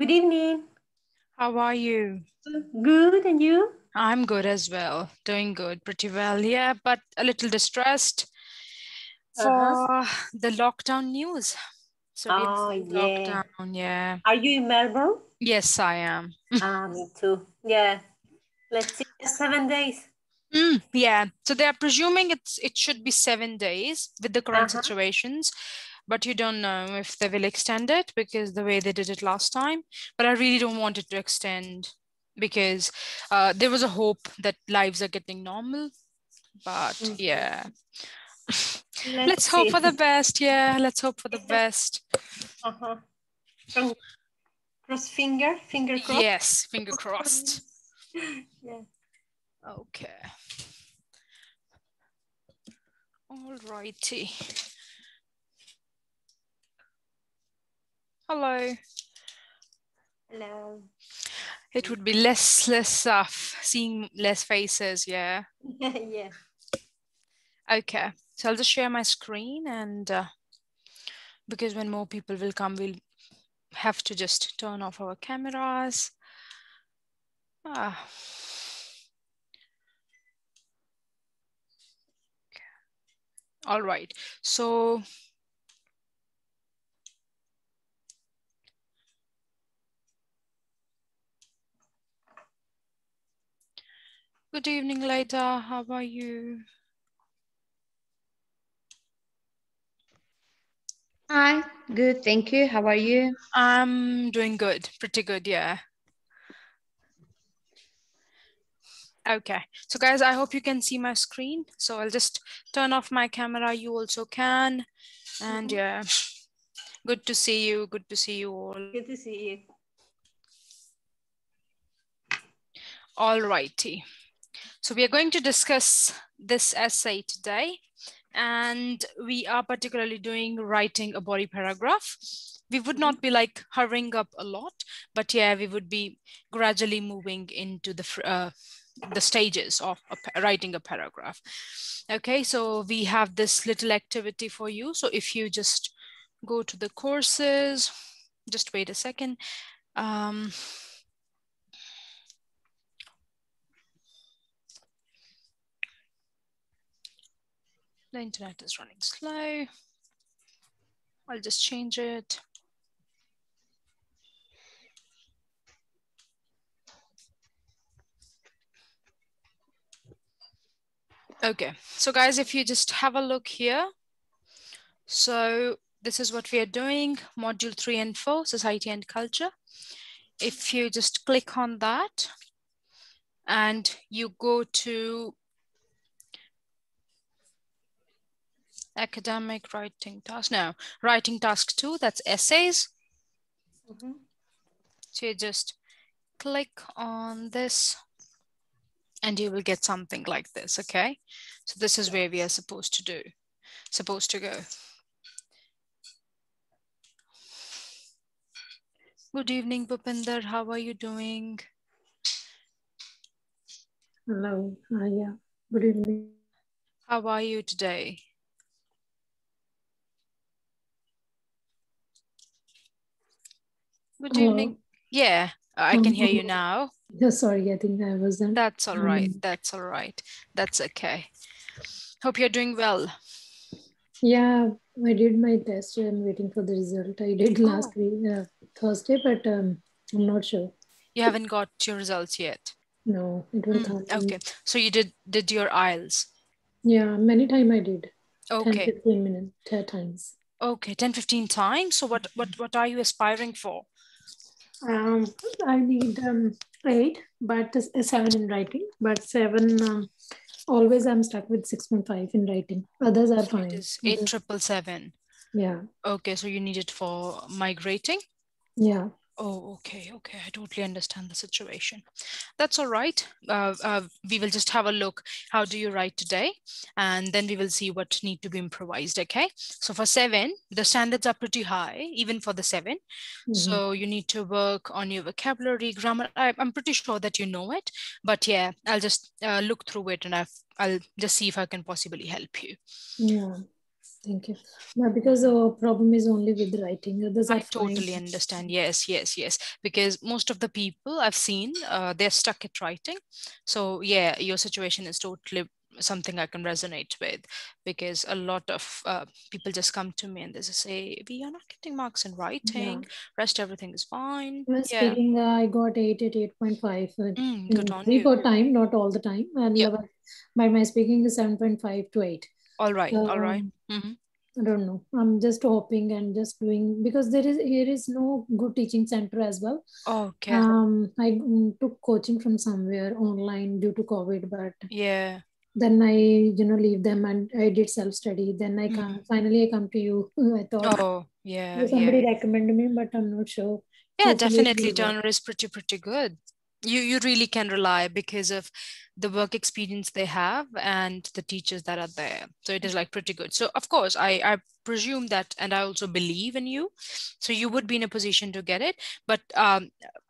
Good evening. How are you? Good, and you? I'm good as well. Doing good, pretty well. Yeah, but a little distressed for the lockdown news. So we are Oh, in yeah. lockdown, yeah. Are you in Melbourne? Yes, I am. Me too. Yeah. Let's see. 7 days. Yeah. So they are presuming it should be 7 days with the current situations, but you don't know if they will extend it because the way they did it last time. But I really don't want it to extend because there was a hope that lives are getting normal. But yeah, let's hope for the best. Yeah, let's hope for the best. Finger crossed. Yes, finger crossed. Yeah. Okay. All righty. Hello. Hello. It would be less seeing less faces. Yeah. Yeah. Okay. So I'll just share my screen, and because when more people will come, we'll have to just turn off our cameras. Okay. All right. So good evening, Leda. How are you? Hi, good, thank you. How are you? I'm doing good, pretty good, yeah. Okay, so guys, I hope you can see my screen. So I'll just turn off my camera. You also can. And yeah, good to see you. Good to see you all. Good to see you. All righty. So we are going to discuss this essay today. And we are particularly doing writing a body paragraph. We would not be like hurrying up a lot, but yeah, we would be gradually moving into the stages of writing a paragraph. Okay, so we have this little activity for you. So if you just go to the courses, just wait a second. The internet is running slow. I'll just change it. Okay, so guys, if you just have a look here. So this is what we are doing, module 3 and 4, society and culture. If you just click on that and you go to academic writing task, no, writing task 2, that's essays. So you just click on this and you will get something like this, okay? So this is where we are supposed to go. Good evening, Bhupinder. How are you doing? Hello. Yeah. Good evening. How are you today? Good evening. Yeah, I can hear you now. Yeah, sorry, I think I wasn't. That's all right. That's all right. That's okay. Hope you're doing well. Yeah, I did my test. I'm waiting for the result. I did last week, Thursday, but I'm not sure. You haven't got your results yet? No, it will come. Okay, so you did your IELTS? Yeah, many times I did. Okay. 10-15 minutes, times. Okay, 10-15 times. So what are you aspiring for? I need 8, but 7 in writing. But 7, always I'm stuck with 6.5 in writing. Others are fine. It is 8,777. Yeah. Okay, so you need it for migrating? Yeah. Oh, okay. I totally understand the situation. That's all right. We will just have a look. How do you write today? And then we will see what need to be improvised, okay? So for 7, the standards are pretty high, even for the 7. So you need to work on your vocabulary, grammar. I'm pretty sure that you know it, but yeah, I'll just look through it and I'll just see if I can possibly help you. Yeah. Thank you. No, because the problem is only with writing. Others I are fine. totally understand. Yes, yes, yes. Because most of the people I've seen, they're stuck at writing. So yeah, your situation is totally something I can resonate with, because a lot of people just come to me and they just say, we are not getting marks in writing, rest everything is fine. When Yeah. speaking, I got 8 at 8.5. Good on We you. got time, not all the time. And Yep. but my speaking is 7.5 to 8. All right. All right. I don't know. I'm just hoping and just doing, because here is no good teaching center as well. Okay. I took coaching from somewhere online due to COVID, but Yeah. then I leave them and I did self-study. Then I finally I come to you. I thought Oh, yeah, somebody yeah. recommended me, but I'm not sure. Yeah, Hopefully it definitely will work. Turner is pretty good. You really can rely because of the work experience they have and the teachers that are there. So it is like pretty good. So of course, I presume that, and I also believe in you. So you would be in a position to get it. But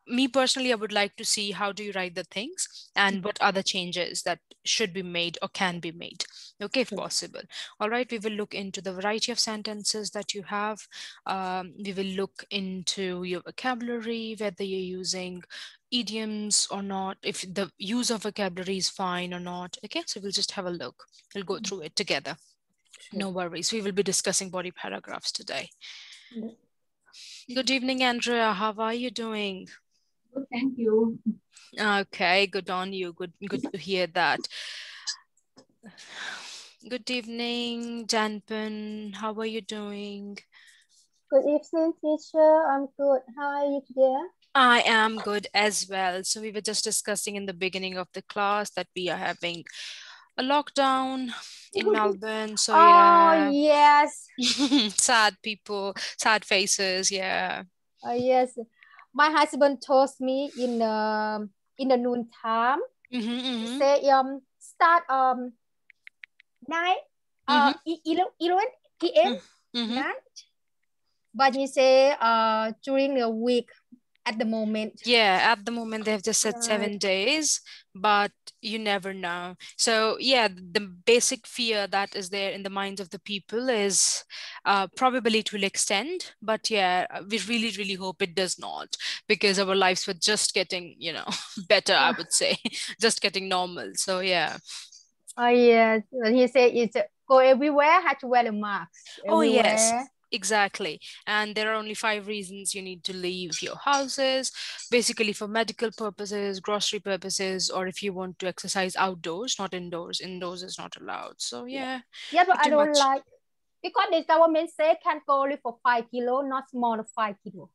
me personally, I would like to see how do you write the things and what other changes that should be made or can be made. Okay, if possible. All right, we will look into the variety of sentences that you have. We will look into your vocabulary, whether you're using idioms or not, if the use of vocabulary is fine or not. Okay, so we'll just have a look. We'll go through it together. No worries. We will be discussing body paragraphs today. Good evening, Andrea. How are you doing? Good, thank you. Okay, good on you. Good to hear that. Good evening, Janpan. How are you doing? Good evening, teacher. I'm good. How are you today? I am good as well. So we were just discussing in the beginning of the class that we are having a lockdown in Melbourne. So yeah. Oh, yes. Sad people, sad faces. Yeah. Yes. My husband told me in the noon time. He say start 9 11 p.m. night. But he say during the week at the moment. Yeah, at the moment they've just said 7 days, but you never know. So yeah, the basic fear that is there in the minds of the people is probably it will extend, but yeah, we really hope it does not, because our lives were just getting, better, I would say, just getting normal. So yeah. Oh yes, but he said it's go everywhere, have to wear the masks. Oh everywhere. yes, exactly. And there are only 5 reasons you need to leave your houses, basically for medical purposes, grocery purposes, or if you want to exercise outdoors, not indoors. Indoors is not allowed. So yeah. Yeah, but I don't like, because the government say can go only for 5 kilo, not more than 5 kilo.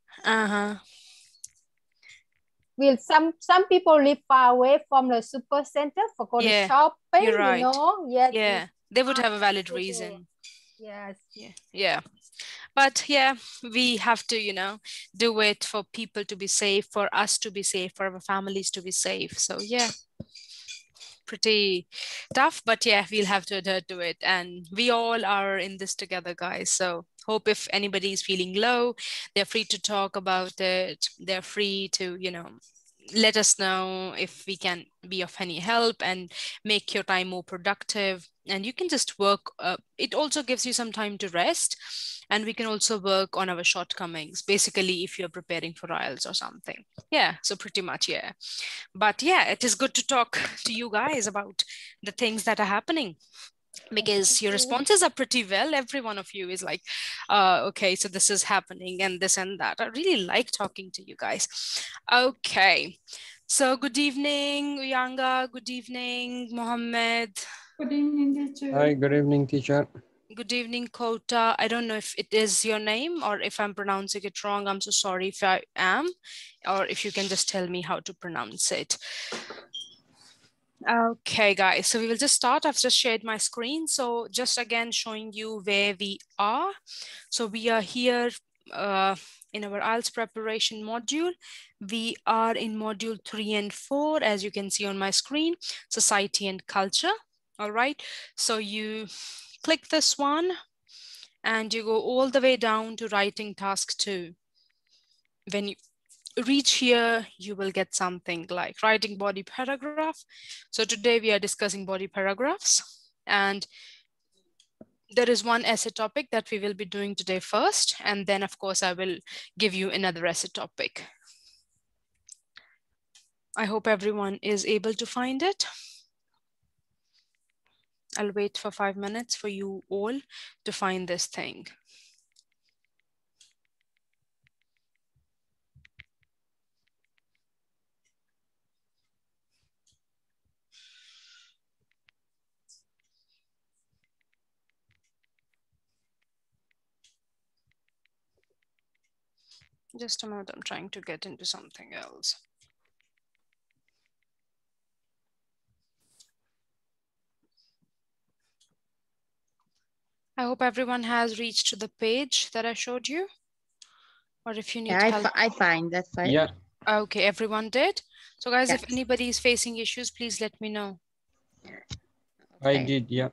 Will some people live far away from the super center for go to shopping, you're right. Yes, yeah, they would have a valid reason. Yes. Yeah. But yeah, we have to, do it for people to be safe, for us to be safe, for our families to be safe. So yeah, pretty tough, but yeah, we'll have to adhere to it. And we all are in this together, guys. So hope if anybody is feeling low, they're free to talk about it. They're free to, let us know if we can be of any help and make your time more productive. And you can just work. It also gives you some time to rest, and we can also work on our shortcomings, basically if you're preparing for IELTS or something. Yeah, so pretty much, yeah. But yeah, it is good to talk to you guys about the things that are happening, because your responses are pretty well. Every one of you is like, okay, so this is happening and this and that. I really like talking to you guys. Okay, so good evening, Uyanga. Good evening, Mohammed. Good evening, teacher. Hi, good evening, teacher. Good evening, Kota. I don't know if it is your name or if I'm pronouncing it wrong. I'm so sorry if I am, or if you can just tell me how to pronounce it. Okay, guys, so we will just start. I've just shared my screen. So just again showing you where we are. So we are here in our IELTS preparation module. We are in module 3 and 4, as you can see on my screen, society and culture. All right, so you click this one and you go all the way down to writing task 2. When you reach here, you will get something like writing body paragraph. So today we are discussing body paragraphs, and there is one essay topic that we will be doing today first, and then of course I will give you another essay topic. I hope everyone is able to find it. I'll wait for 5 minutes for you all to find this thing. Just a moment, I'm trying to get into something else. I hope everyone has reached the page that I showed you. Or if you need help. I find that file. Yeah. Okay, everyone did. So guys, Yes. if anybody is facing issues, please let me know. I Okay. did, yeah.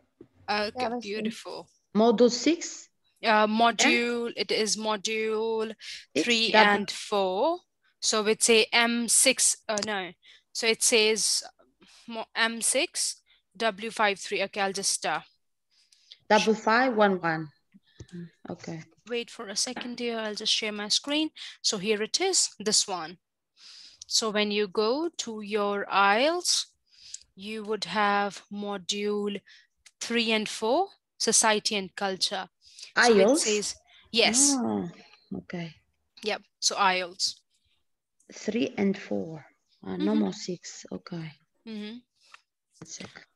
Okay, Yeah, I see. beautiful. Module 6. Module, it is module 3 double- and 4. So it's a M6, no. So it says M6, W53. Okay, I'll just 5511. Okay. wait for a second here. I'll just share my screen. So here it is, this one. So when you go to your IELTS, you would have module 3 and 4, society and culture. So it IELTS? says, yes. Oh, okay. Yep. So IELTS. 3 and 4. No more 6. Okay. Mm-hmm. Let's check.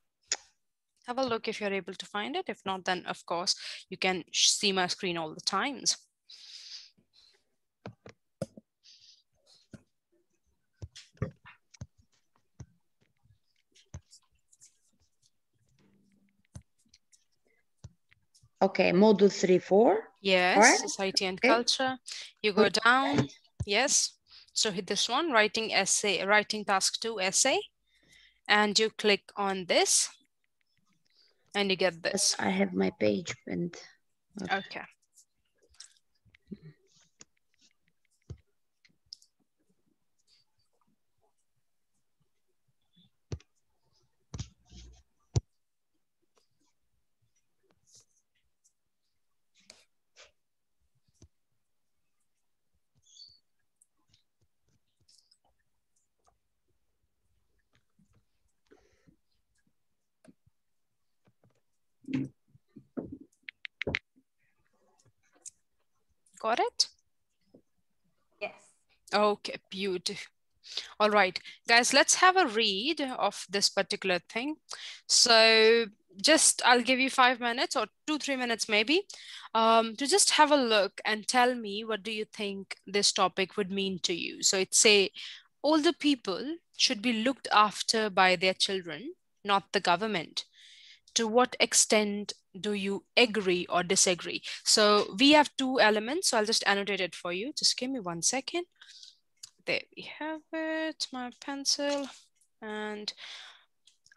Have a look if you're able to find it. If not, then of course you can see my screen all the times. Okay, module 3, 4. Yes, Correct? society and Okay. culture. You go down. Yes. So hit this one, writing essay, writing task 2 essay. And you click on this. And you get this. I have my page and Okay. Got it? Yes. Okay, beautiful. All right, guys, let's have a read of this particular thing. So just, I'll give you 5 minutes or 2-3 minutes maybe to just have a look and tell me what do you think this topic would mean to you. So it's say older people should be looked after by their children, not the government. To what extent do you agree or disagree? So we have 2 elements, so I'll just annotate it for you. Just give me 1 second. There we have it, my pencil, and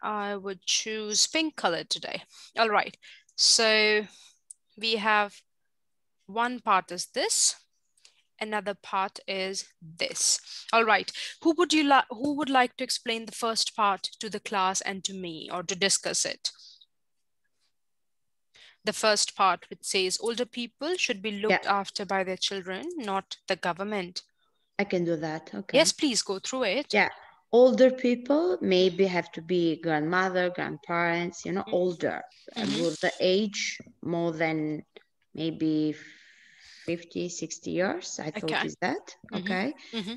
I would choose pink color today. All right, so we have one part is this, another part is this. All right, who would like to explain the first part to the class and to me, or to discuss it? The first part, which says older people should be looked after by their children, not the government. I can do that. Okay. Yes, please go through it. Yeah. Older people maybe have to be grandmother, grandparents, you know, older. With the age more than maybe 50, 60 years, I thought is that. Okay.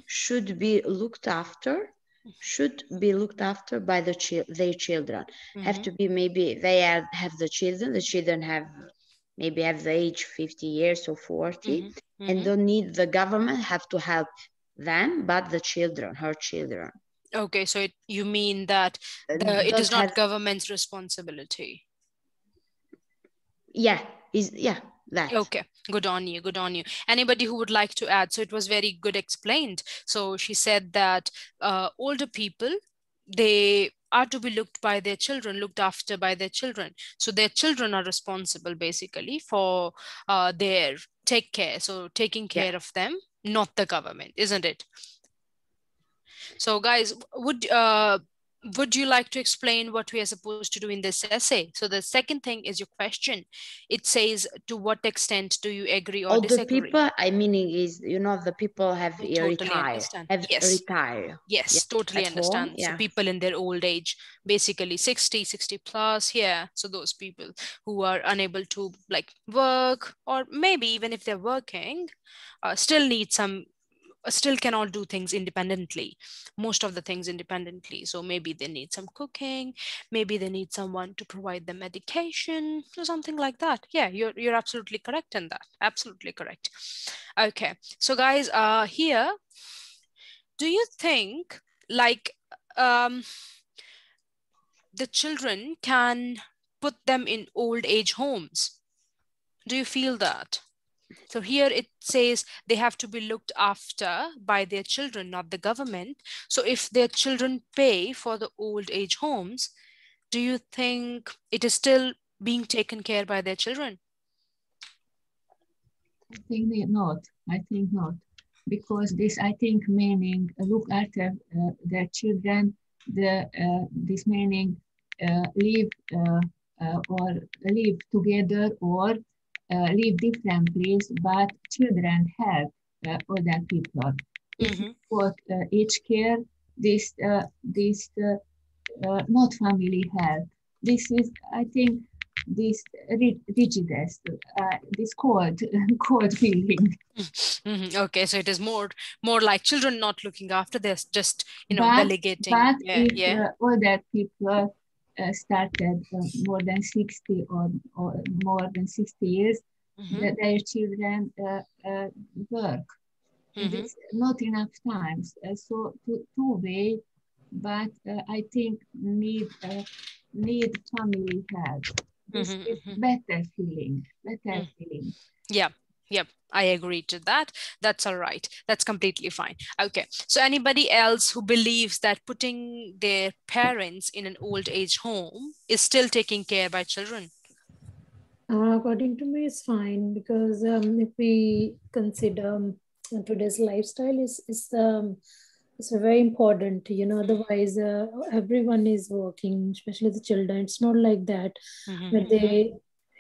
Should be looked after. Should be looked after by their children. Have to be maybe they have the children have maybe have the age 50 years or 40 and don't need the government have to help them, but the children, her children. Okay, so you mean that it is not government's responsibility. Yeah, that. Okay, good on you, good on you. Anybody who would like to add? So it was very good explained. So she said that older people, they are to be looked after by their children. So their children are responsible basically for their taking care of them, not the government, isn't it? So guys, would would you like to explain what we are supposed to do in this essay? So the second thing is your question. It says, to what extent do you agree or All disagree? the people, I meaning is, you know, the people have I totally retired, understand. have Yes. retired. Yes, Yeah, totally at understand. home, So yeah. people in their old age, basically 60, 60 plus, yeah. So those people who are unable to like work, or maybe even if they're working, still need some, still cannot do things independently, most of the things independently. So maybe they need some cooking, maybe they need someone to provide them medication or something like that. Yeah, you're absolutely correct in that. Absolutely correct. Okay, so guys, here, do you think like the children can put them in old age homes? Do you feel that? So here it says they have to be looked after by their children, not the government. So if their children pay for the old age homes, do you think it is still being taken care by their children? I think not. I think not. Because this, I think, meaning look after their children, this meaning live or live together or live different place, but children help other people. If you put each care, this not family help. This is, I think, this rigidest, this cold, cold feeling. Okay, so it is more like children not looking after this, just But delegating. if Yeah. older people started more than 60 or more than 60 years, their children work. This not enough times, so to wait. But I think need family help. This is better feeling. Yep, I agree to that. That's all right. That's completely fine. Okay, so anybody else who believes that putting their parents in an old age home is still taking care by children? According to me, it's fine, because if we consider today's lifestyle is very important, otherwise everyone is working, especially the children. It's not like that, but they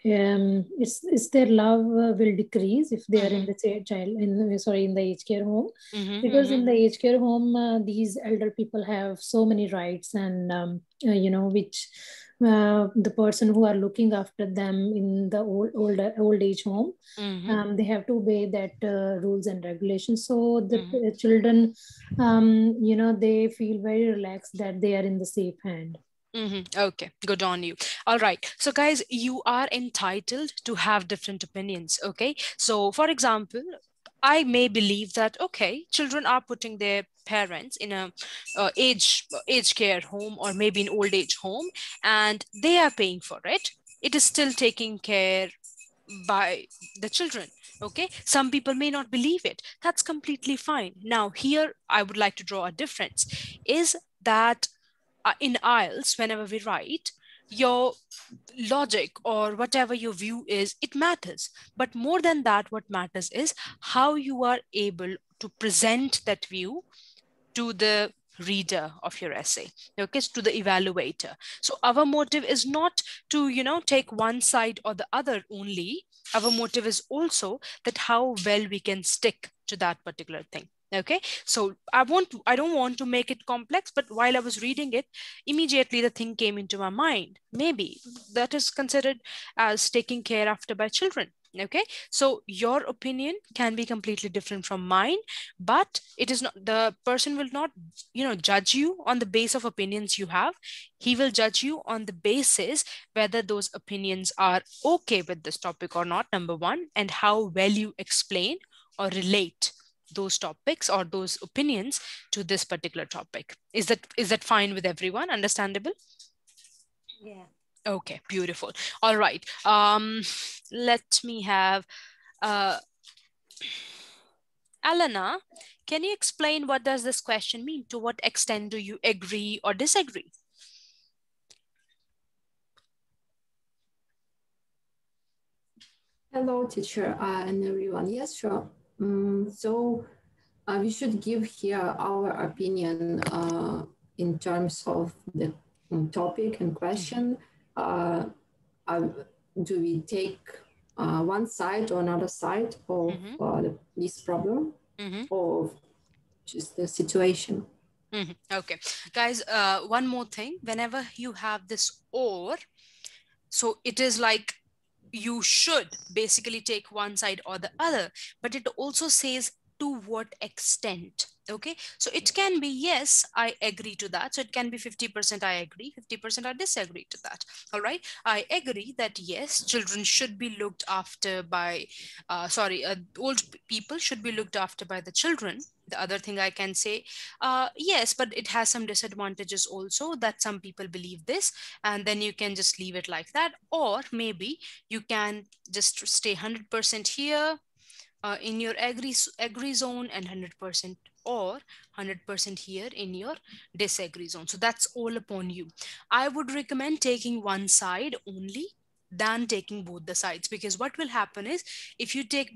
it's their love will decrease if they are in the in the aged care home, because in the aged care home these elder people have so many rights, and which the person who are looking after them in the old age home, they have to obey that rules and regulations. So the children, they feel very relaxed that they are in the safe hand. Okay, good on you. All right. So guys, you are entitled to have different opinions. Okay. So for example, I may believe that, okay, children are putting their parents in a age care home, or maybe an old age home, and they are paying for it. It is still taken care by the children. Okay, some people may not believe it. That's completely fine. Now here I would like to draw a difference, is that in IELTS, whenever we write, your logic or whatever your view is, it matters. But more than that, what matters is how you are able to present that view to the reader of your essay, okay, to the evaluator. So our motive is not to, take one side or the other only. Our motive is also that how well we can stick to that particular thing. Okay, so I don't want to make it complex, but while I was reading it, immediately the thing came into my mind. Maybe that is considered as taking care after by children. Okay, so your opinion can be completely different from mine, but it is not, the person will not, judge you on the basis of opinions you have. He will judge you on the basis whether those opinions are okay with this topic or not, number one, and how well you explain or relate those topics or those opinions to this particular topic. Is that fine with everyone? Understandable? Yeah. Okay, beautiful. All right. Let me have Alana, can you explain what does this question mean? To what extent do you agree or disagree? Hello, teacher and everyone. Yes, sure. So we should give here our opinion in terms of the topic and question, do we take one side or another side of this problem or just the situation? Okay, guys, one more thing. Whenever you have this or, so it is like you should basically take one side or the other, but it also says to what extent. Okay, so it can be yes, I agree to that. So it can be 50% I agree, 50% I disagree to that. All right, I agree that yes, children should be looked after by old people should be looked after by the children. The other thing I can say, yes, but it has some disadvantages also, that some people believe this, and then you can just leave it like that. Or maybe you can just stay 100% here in your agree zone, and 100% or 100% here in your disagree zone. So that's all upon you. I would recommend taking one side only than taking both the sides, because what will happen is, if you take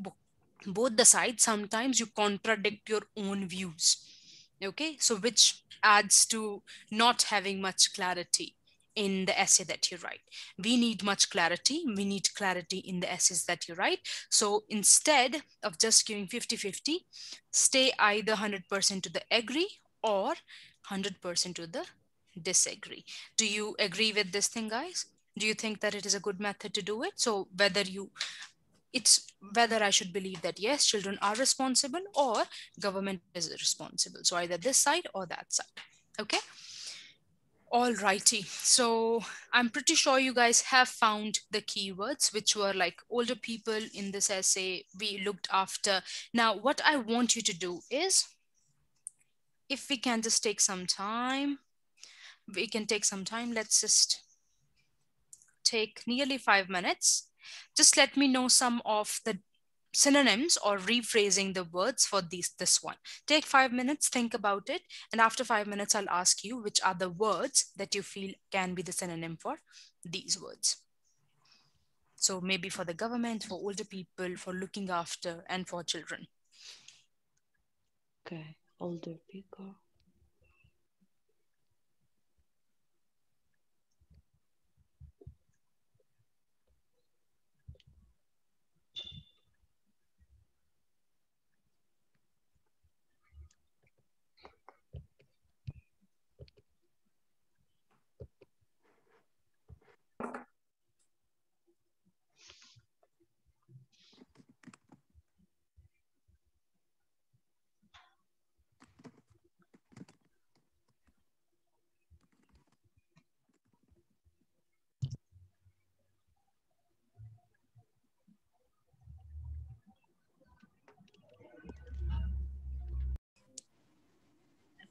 both the sides, sometimes you contradict your own views. Okay, so which adds to not having much clarity in the essay that you write. We need much clarity. We need clarity in the essays that you write. So instead of just giving 50-50, stay either 100% to the agree or 100% to the disagree. Do you agree with this thing, guys? Do you think that it is a good method to do it? So it's whether I should believe that yes, children are responsible or government is responsible. So either this side or that side. Okay. All righty. So I'm pretty sure you guys have found the keywords, which were like older people in this essay we looked after. Now, what I want you to do is, if we can just take some time, we can take some time. Let's just take nearly 5 minutes. Just let me know some of the synonyms or rephrasing the words for this one. Take 5 minutes, think about it, and after 5 minutes I'll ask you which are the words that you feel can be the synonym for these words. So maybe for the government, for older people, for looking after, and for children. Okay, older people.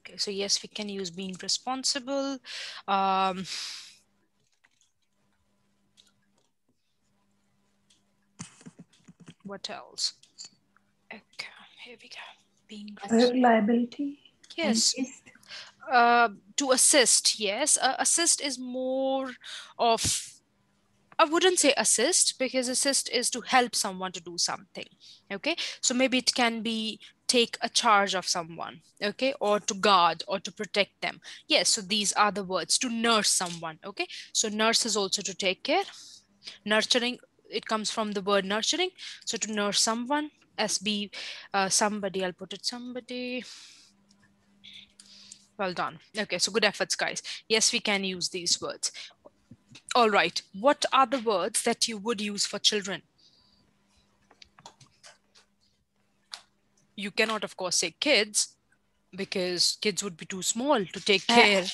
Okay, so yes, we can use being responsible. What else? Okay, here we go. Being Liability. yes. To assist, yes. Assist is more of, I wouldn't say assist, because assist is to help someone to do something. Okay, so maybe it can be take a charge of someone, okay, or to guard or to protect them. Yes, so these are the words. To nurse someone. Okay, so nurse is also to take care. Nurturing, it comes from the word nurturing. So to nurse someone, SB, somebody, I'll put it somebody. Well done. Okay, so good efforts, guys. Yes, we can use these words. All right, what are the words that you would use for children? You cannot, of course, say kids, because kids would be too small to take care.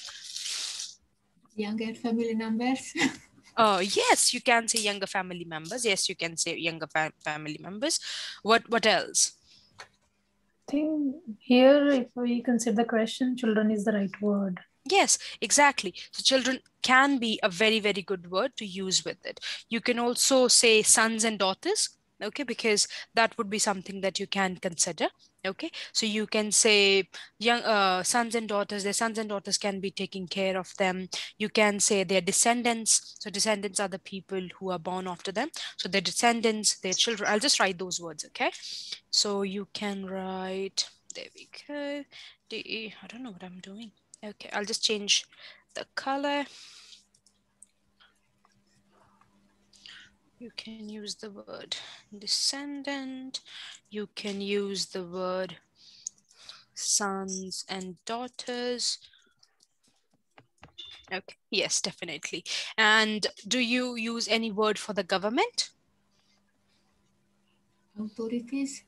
Younger family members. Yes, you can say younger family members. Yes, you can say younger family members. What else? I think here, if we consider the question, children is the right word. Yes, exactly. So children can be a very, very good word to use with it. You can also say sons and daughters, okay, because that would be something that you can consider. Okay, so you can say young sons and daughters. Their sons and daughters can be taking care of them. You can say their descendants. So descendants are the people who are born after them. So their descendants, their children. I'll just write those words. Okay, so you can write. There we go. I don't know what I'm doing. Okay, I'll just change the color. You can use the word descendant. You can use the word sons and daughters. Okay, yes, definitely. And do you use any word for the government? Authorities.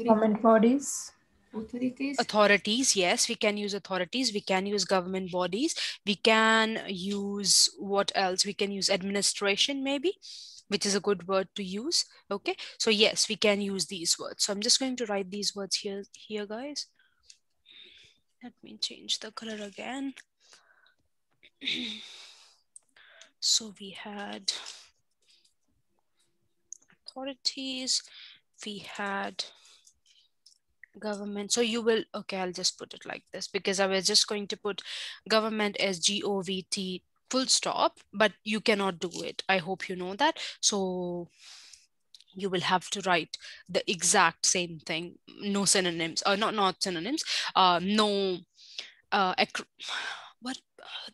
Government bodies. Authorities. Authorities, yes, we can use authorities. We can use government bodies. We can use what else? We can use administration maybe, which is a good word to use. Okay, so yes, we can use these words. So I'm just going to write these words here, guys. Let me change the color again. So we had authorities, we had government. So you will, okay, I'll just put it like this because I was just going to put government as GOVT full stop, but you cannot do it. I hope you know that. So you will have to write the exact same thing, no synonyms, or not synonyms, no, what,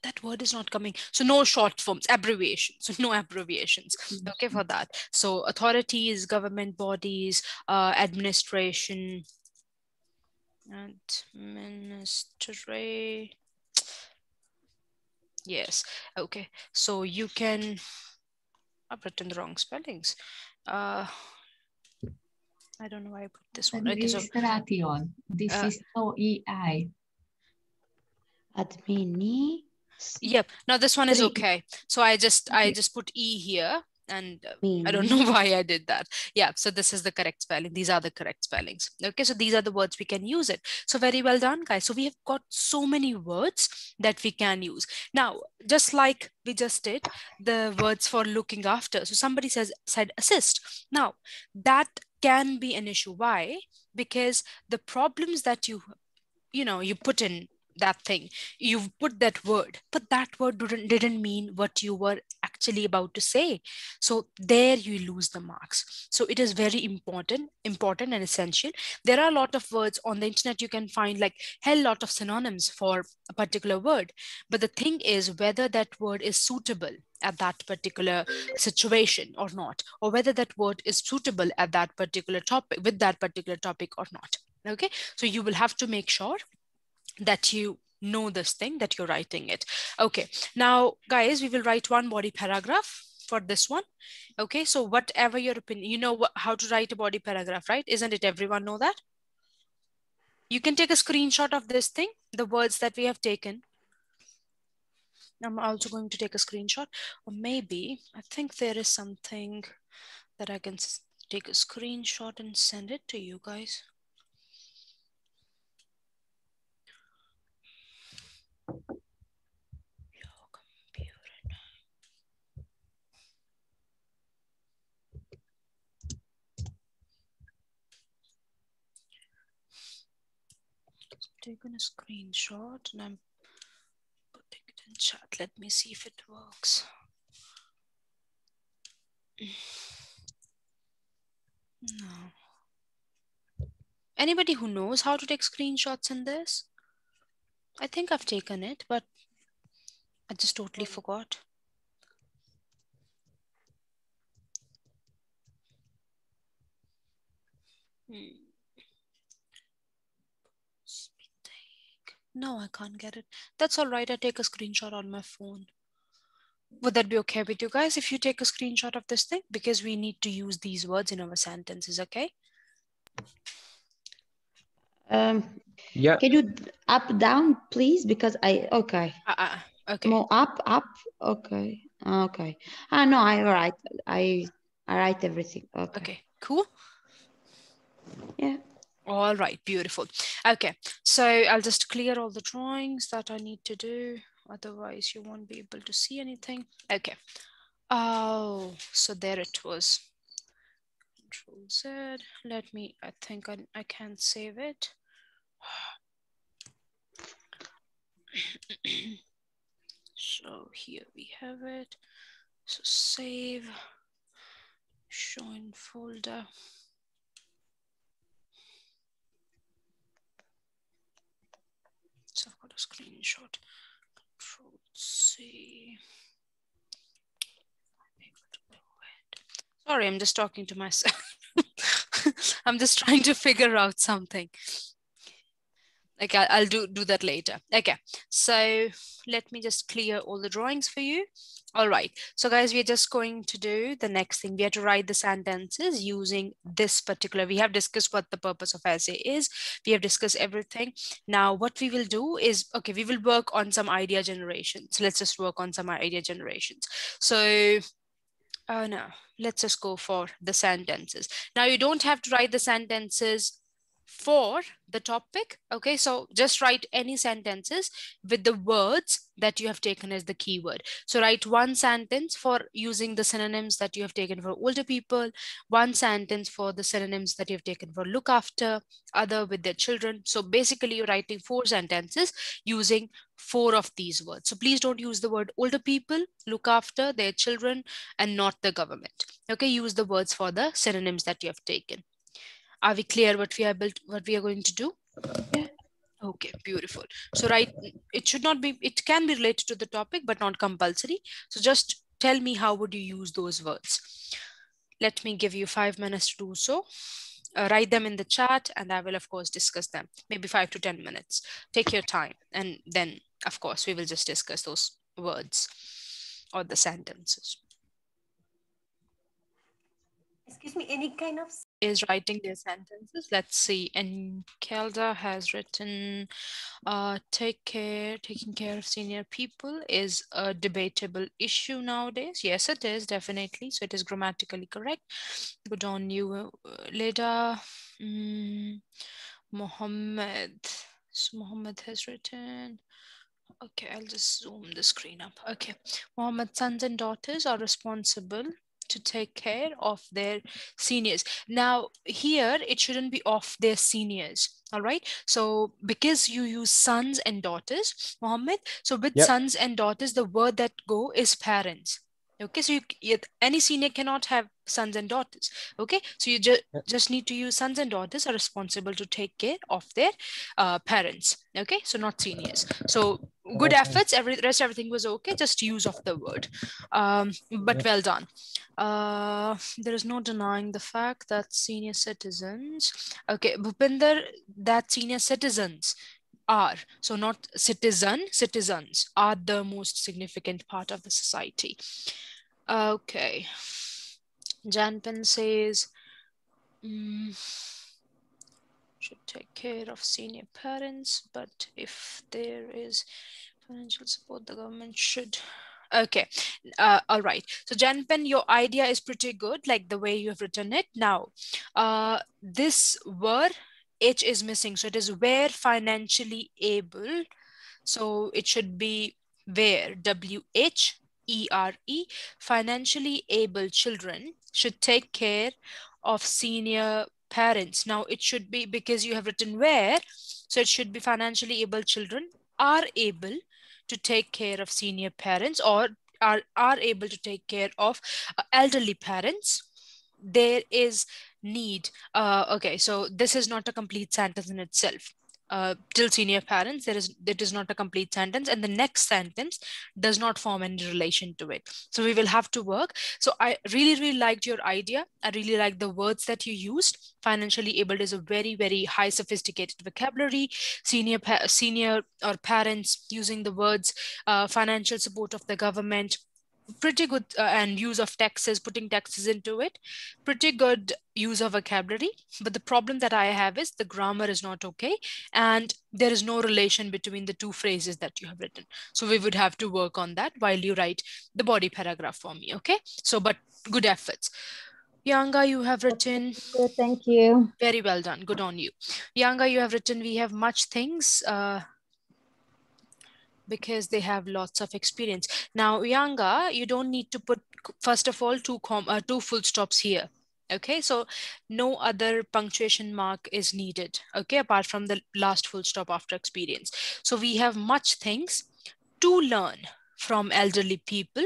that word is not coming. So no short forms, abbreviations. So no abbreviations. Okay, for that. So authorities, government bodies, administration, administration. Yes. Okay. So you can. I've written the wrong spellings. I don't know why I put this one. Okay, so this is OEI. Admini. Yep. Now this one is okay. So I just put E here, and I don't know why I did that. Yeah. So this is the correct spelling. These are the correct spellings. Okay. So these are the words we can use it. So very well done, guys. So we have got so many words that we can use. Now, just like we just did the words for looking after. So somebody said assist. Now that can be an issue. Why? Because the problems that you put in that thing, you've put that word, but that word didn't mean what you were actually about to say. So there you lose the marks. So it is very important and essential. There are a lot of words on the internet. You can find like hell lot of synonyms for a particular word, but the thing is whether that word is suitable at that particular situation or not, or whether that word is suitable at that particular topic, with that particular topic or not. Okay, so you will have to make sure that you know this thing, that you're writing it. Okay, now guys, we will write one body paragraph for this one. Okay, so whatever your opinion, you know how to write a body paragraph, right? Isn't it? Everyone know that? You can take a screenshot of this thing, the words that we have taken. I'm also going to take a screenshot, or maybe I think there is something that I can take a screenshot and send it to you guys. Taken a screenshot and I'm putting it in chat. Let me see if it works. No. Anybody who knows how to take screenshots in this? I think I've taken it, but I just totally forgot. No, I can't get it. That's all right. I take a screenshot on my phone. Would that be okay with you guys if you take a screenshot of this thing? Because we need to use these words in our sentences, okay? Yeah. Can you up, down, please? Because okay. Okay. More up. Okay. Okay. No, I write everything. Okay. Okay, cool. Yeah. All right, beautiful. Okay, so I'll just clear all the drawings that I need to do. Otherwise, you won't be able to see anything. Okay. Oh, so there it was. Control Z. Let me, I think I can save it. So here we have it. So save, show in folder. So I've got a screenshot. Control C. Sorry, I'm just talking to myself. I'm just trying to figure out something. Okay, I'll do that later. Okay, so let me just clear all the drawings for you. All right, so guys, we're just going to do the next thing. We have to write the sentences using this particular. We have discussed what the purpose of essay is. We have discussed everything. Now, what we will do is, okay, we will work on some idea generation. So let's just work on some idea generations. So, oh no, let's just go for the sentences. Now, you don't have to write the sentences for the topic. Okay, so just write any sentences with the words that you have taken as the keyword. So write one sentence for using the synonyms that you have taken for older people, one sentence for the synonyms that you have taken for look after, other with their children. So basically you're writing 4 sentences using 4 of these words. So please don't use the word older people, look after, their children, and not the government. Okay, use the words for the synonyms that you have taken. Are we clear what we are going to do? Yeah. Okay, beautiful. So it should not be, it can be related to the topic, but not compulsory. So just tell me, how would you use those words? Let me give you 5 minutes to do so. Write them in the chat and I will of course discuss them. Maybe 5 to 10 minutes. Take your time and then of course we will just discuss those words or the sentences. Excuse me, any kind of is writing their sentences. Let's see. And Kelda has written, taking care of senior people is a debatable issue nowadays. Yes, it is, definitely. So it is grammatically correct. Good on you, Leda. Mohammed. So Mohammed has written, okay, I'll just zoom the screen up. Okay, Mohammed's sons and daughters are responsible to take care of their seniors. Now here it shouldn't be of their seniors. All right, so because you use sons and daughters, Mohammed, so with sons and daughters the word that go is parents. Okay, so any senior cannot have sons and daughters. Okay, so you just need to use sons and daughters are responsible to take care of their parents. Okay, so not seniors. So good efforts, everything was okay, just use of the word. But well done. There is no denying the fact that senior citizens, okay, Bhupinder, that senior citizens are, so not citizens are the most significant part of the society. Okay, Janpan says, should take care of senior parents, but if there is financial support, the government should. Okay, all right. So Janpan, your idea is pretty good, like the way you have written it. Now, this word H is missing, so it is where financially able. So it should be where, WHERE, financially able children should take care of senior parents. Now it should be, because you have written where, so it should be financially able children are able to take care of senior parents, or are able to take care of elderly parents. There is need. Okay, so this is not a complete sentence in itself. Till senior parents, it is not a complete sentence, and the next sentence does not form any relation to it. So we will have to work. So I really liked your idea. I really like the words that you used. Financially able is a very, very high sophisticated vocabulary. Senior or parents, using the words financial support of the government, pretty good, and use of taxes, putting taxes into it, pretty good use of vocabulary. But the problem that I have is the grammar is not okay, and there is no relation between the two phrases that you have written. So we would have to work on that while you write the body paragraph for me. Okay, so but good efforts. Yanga, you have written. Thank you. Very well done. Good on you. Yanga, you have written, we have much things. Because they have lots of experience. Now, Yanga, you don't need to put, first of all, two full stops here. Okay, so no other punctuation mark is needed, okay, apart from the last full stop after experience. So we have much things to learn from elderly people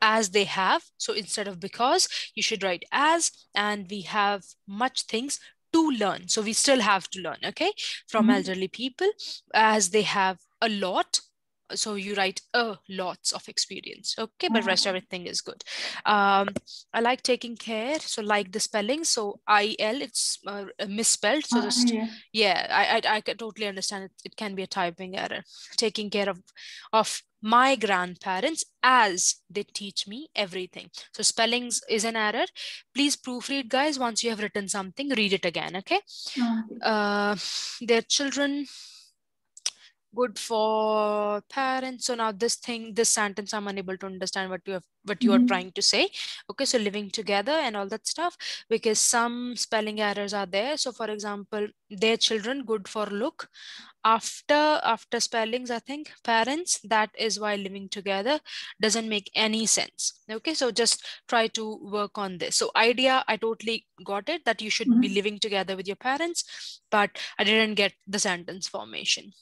as they have. So instead of because, you should write as, and we have much things to learn. So we still have to learn, okay, from elderly people, as they have a lot. So you write lots of experience, okay, but rest everything is good. I like taking care. So like the spelling, so IL, it's misspelled. So just, yeah, I can totally understand it. It can be a typing error. Taking care of my grandparents as they teach me everything. So spellings is an error. Please proofread, guys. Once you have written something, read it again, okay? Their children, good for parents. So now this sentence, I'm unable to understand what you are trying to say. Okay, so living together and all that stuff, because some spelling errors are there. So for example, their children, good for look. After spellings, I think parents, that is why living together doesn't make any sense. Okay, so just try to work on this. So idea, I totally got it, that you should be living together with your parents, but I didn't get the sentence formation.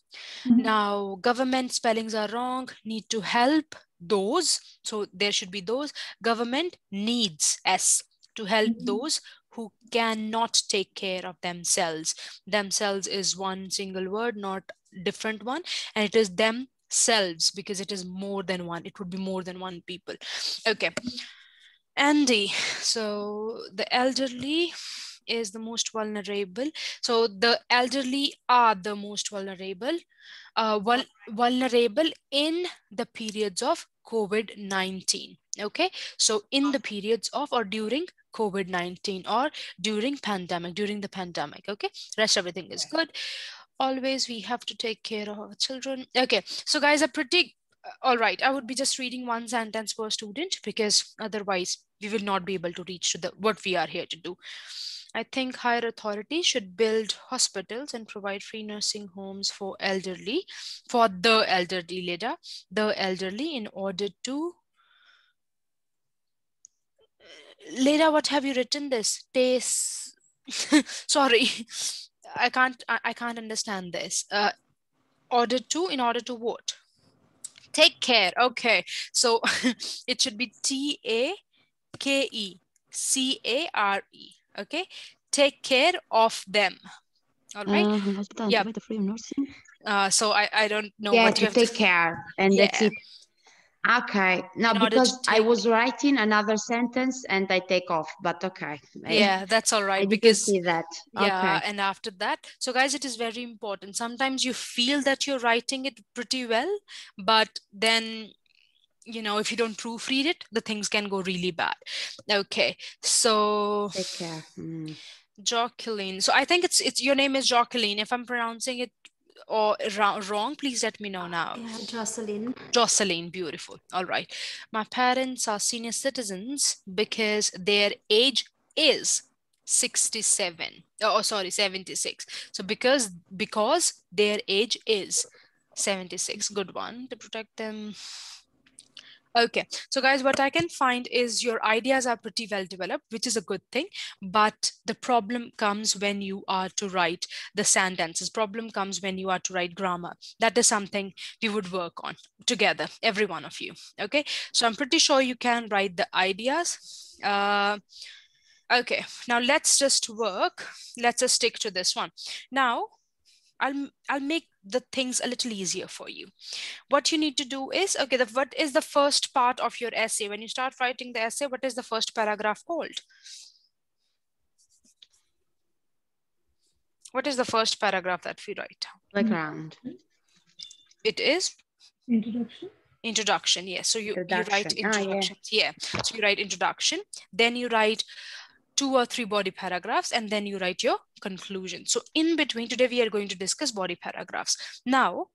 Now government spellings are wrong. Need to help those, so there should be those. Government needs S, to help those who cannot take care of themselves. Themselves is one single word, not different one, and it is themselves because it is more than one. It would be more than one people. Okay, Andy, so the elderly is the most vulnerable. So the elderly are the most vulnerable. Vulnerable in the periods of COVID-19. Okay, so in the periods of or during COVID-19 or during the pandemic. Okay, rest everything is good. Always we have to take care of our children. Okay, so guys are pretty all right. I would be just reading one sentence per student because otherwise we will not be able to reach to what we are here to do. I think higher authorities should build hospitals and provide free nursing homes for the elderly, Leda, the elderly, in order to. Leda, what have you written this? Sorry, I can't understand this. In order to what? Take care. Okay, so it should be TAKECARE. Okay, take care of them. All right. Yeah. So I don't know what you have to take care, and that's it. Okay, now because I was writing another sentence and I take off, but okay. Yeah, that's all right. I because didn't see that. Yeah, okay. And after that, so guys, it is very important. Sometimes you feel that you're writing it pretty well, but then, you know, if you don't proofread it, the things can go really bad. Okay, so take care. Jacqueline. So I think it's your name is Jacqueline. If I'm pronouncing it or wrong, please let me know now. Yeah, Jocelyn. Jocelyn, beautiful. All right. My parents are senior citizens because their age is 67. Oh, sorry, 76. So because their age is 76. Good one. To protect them. Okay, so guys, what I can find is your ideas are pretty well developed, which is a good thing. But the problem comes when you are to write the sentences. Problem comes when you are to write grammar. That is something we would work on together, every one of you. Okay, so I'm pretty sure you can write the ideas. Okay, now let's just work. Let's just stick to this one. Now, I'll make the things a little easier for you. What you need to do is, okay, what is the first part of your essay? When you start writing the essay, what is the first paragraph called? What is the first paragraph that we write? Background. It is? Introduction. Introduction, yes. So you write introduction. Yeah. So you write introduction, then you write 2 or 3 body paragraphs, and then you write your conclusion. So in between, today we are going to discuss body paragraphs. Now,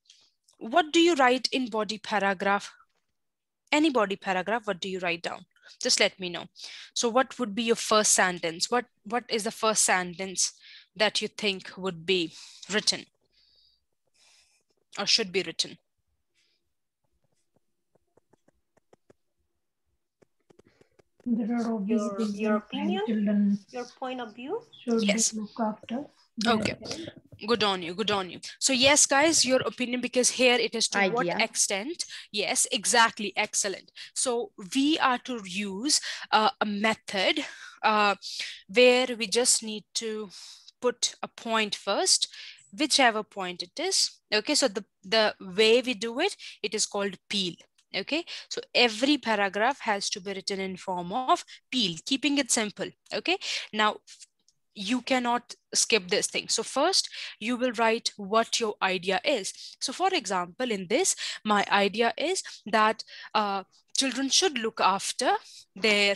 what do you write in body paragraph? Any body paragraph, what do you write down? Just let me know. So what would be your first sentence? What is the first sentence that you think would be written or should be written? There are obviously your opinion, children, your point of view. Should yes. Look after. Okay. Good on you. Good on you. So yes, guys, your opinion, because here it is to what extent. Yes, exactly. Excellent. So we are to use a method where we just need to put a point first, whichever point it is. Okay, so the way we do it, it is called peel. Okay, so every paragraph has to be written in form of peel, keeping it simple. Okay, now you cannot skip this thing. So first you will write what your idea is. So for example, in this, my idea is that children should look after their,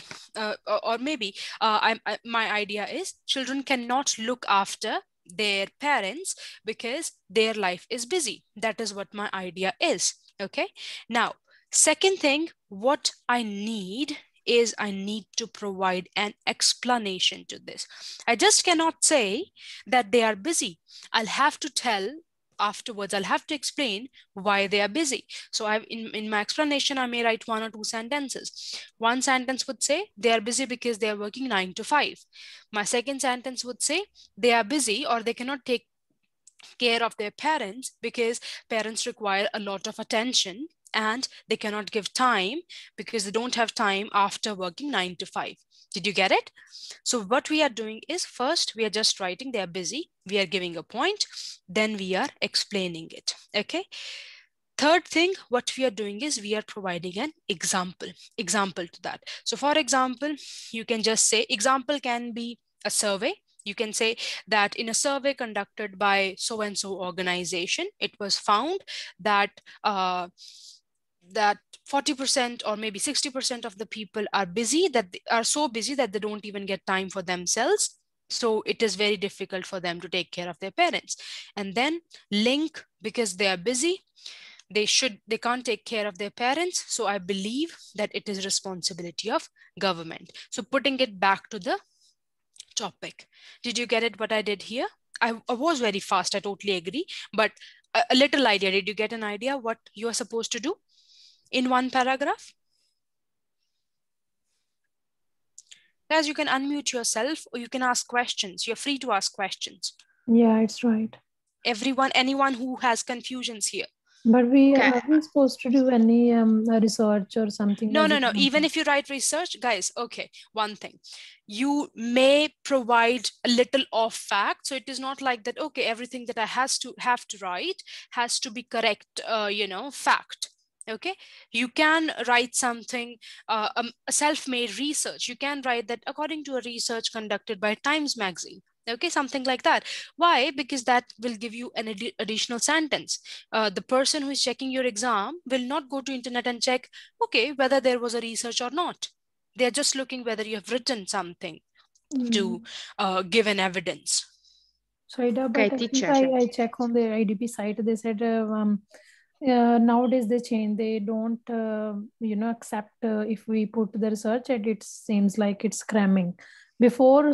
or maybe my idea is children cannot look after their parents because their life is busy. That is what my idea is. Okay, now second thing, what I need is I need to provide an explanation to this. I just cannot say that they are busy. I'll have to tell afterwards, I'll have to explain why they are busy. So in my explanation, I may write 1 or 2 sentences. One sentence would say they are busy because they are working 9 to 5. My second sentence would say they are busy or they cannot take care of their parents because parents require a lot of attention and they cannot give time because they don't have time after working 9 to 5. Did you get it? So what we are doing is first we are just writing they are busy. We are giving a point. Then we are explaining it. Okay. Third thing, what we are doing is we are providing an example to that. So for example, you can just say example can be a survey. You can say that in a survey conducted by so-and-so organization, it was found that that 40% or maybe 60% of the people are busy, that they are so busy that they don't even get time for themselves. So it is very difficult for them to take care of their parents. And then link, because they are busy, they can't take care of their parents. So I believe that it is responsibility of government. So putting it back to the topic. Did you get it what I did here? I was very fast, I totally agree. But a little idea, did you get an idea what you are supposed to do in one paragraph? Guys, you can unmute yourself or you can ask questions. You're free to ask questions. Yeah, it's right. Anyone who has confusions here. But are we supposed to do any research or something? No. Even if you write research, guys, okay, one thing. You may provide a little off fact. So it is not like that, okay, everything that I have to write has to be correct, fact. Okay, you can write something, a self-made research. You can write that according to a research conducted by Times Magazine. Okay, something like that. Why? Because that will give you an additional sentence. The person who is checking your exam will not go to internet and check, okay, whether there was a research or not. They're just looking whether you have written something to give an evidence. So I check on the IDP site. They said nowadays they change. They don't, accept if we put the research and it seems like it's cramming. Before,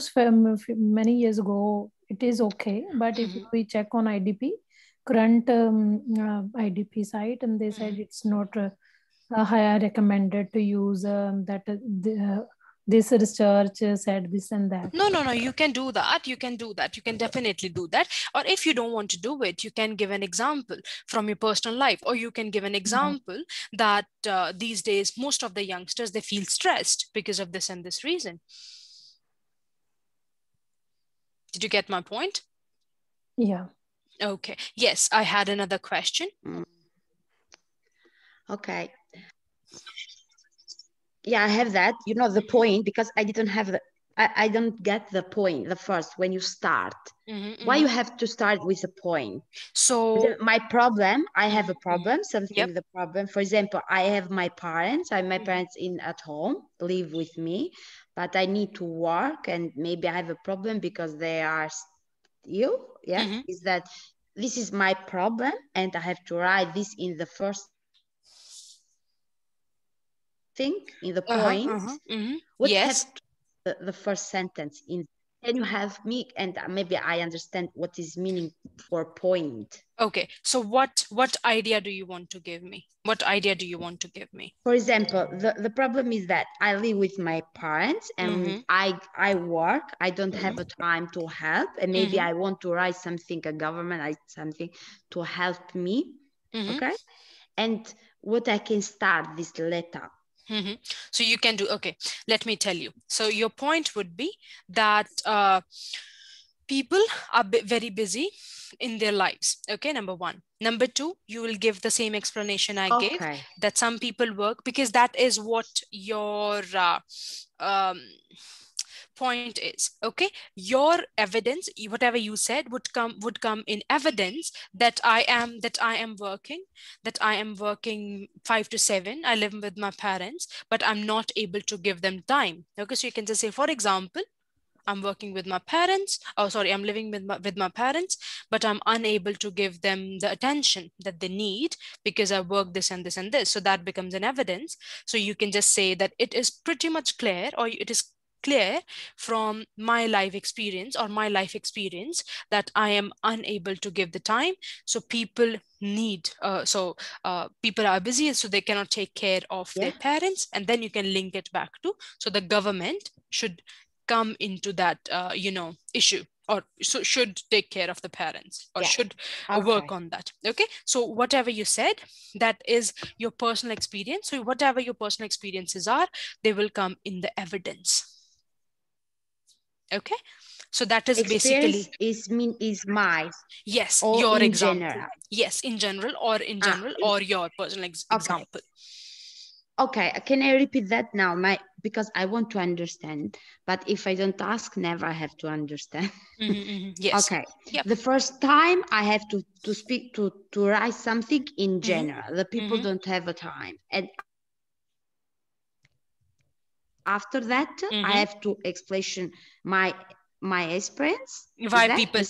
many years ago, it is okay. But if we check on IDP, current IDP site, and they said it's not higher recommended to use this research said this and that. No, you can do that. You can definitely do that. Or if you don't want to do it, you can give an example from your personal life, or you can give an example that these days, most of the youngsters, they feel stressed because of this and this reason. Did you get my point? Yeah. Okay. Yes, I had another question. Okay. Yeah, I have that. The point, because I didn't have I don't get the point, the first, when you start. Why you have to start with a point? So my problem, I have a problem, something, the problem. For example, I have my parents, parents at home, live with me, but I need to work and maybe I have a problem because they are ill. Yeah, is that this is my problem and I have to write this in the first thing, in the point. What has the first sentence in? Can you help me? And maybe I understand what is meaning for point. Okay, so what idea do you want to give me? What idea do you want to give me? For example, the problem is that I live with my parents and I work. I don't have a time to help, and maybe I want to write something, a government, something to help me. Okay, and what I can start this letter. So you can do, okay, let me tell you. So your point would be that people are very busy in their lives. Okay, number one. Number two, you will give the same explanation I gave, that some people work, because that is what your point is. Okay, your evidence, whatever you said, would come in evidence that I am working 5 to 7. I live with my parents, but I'm not able to give them time. Okay, so you can just say, for example, I'm working with my parents. Oh, sorry, I'm living with my parents, but I'm unable to give them the attention that they need because I work this and this and this. So that becomes an evidence. So you can just say that it is pretty much clear, or it is clear from my life experience that I am unable to give the time. So people need, people are busy, so they cannot take care of their parents. And then you can link it back to, so the government should come into that, issue, or so should take care of the parents, or should work on that. Okay, so whatever you said, that is your personal experience. So whatever your personal experiences are, they will come in the evidence. Okay, so that is experience basically is my, yes, or your in example. general. Yes, in general, or your personal example. Okay, can I repeat that now? Because I want to understand, but if I don't ask, never I have to understand. Yes. Okay. Yep. The first time I have to speak to write something in general. The people don't have a time, and after that I have to explain my experience. Why people? No.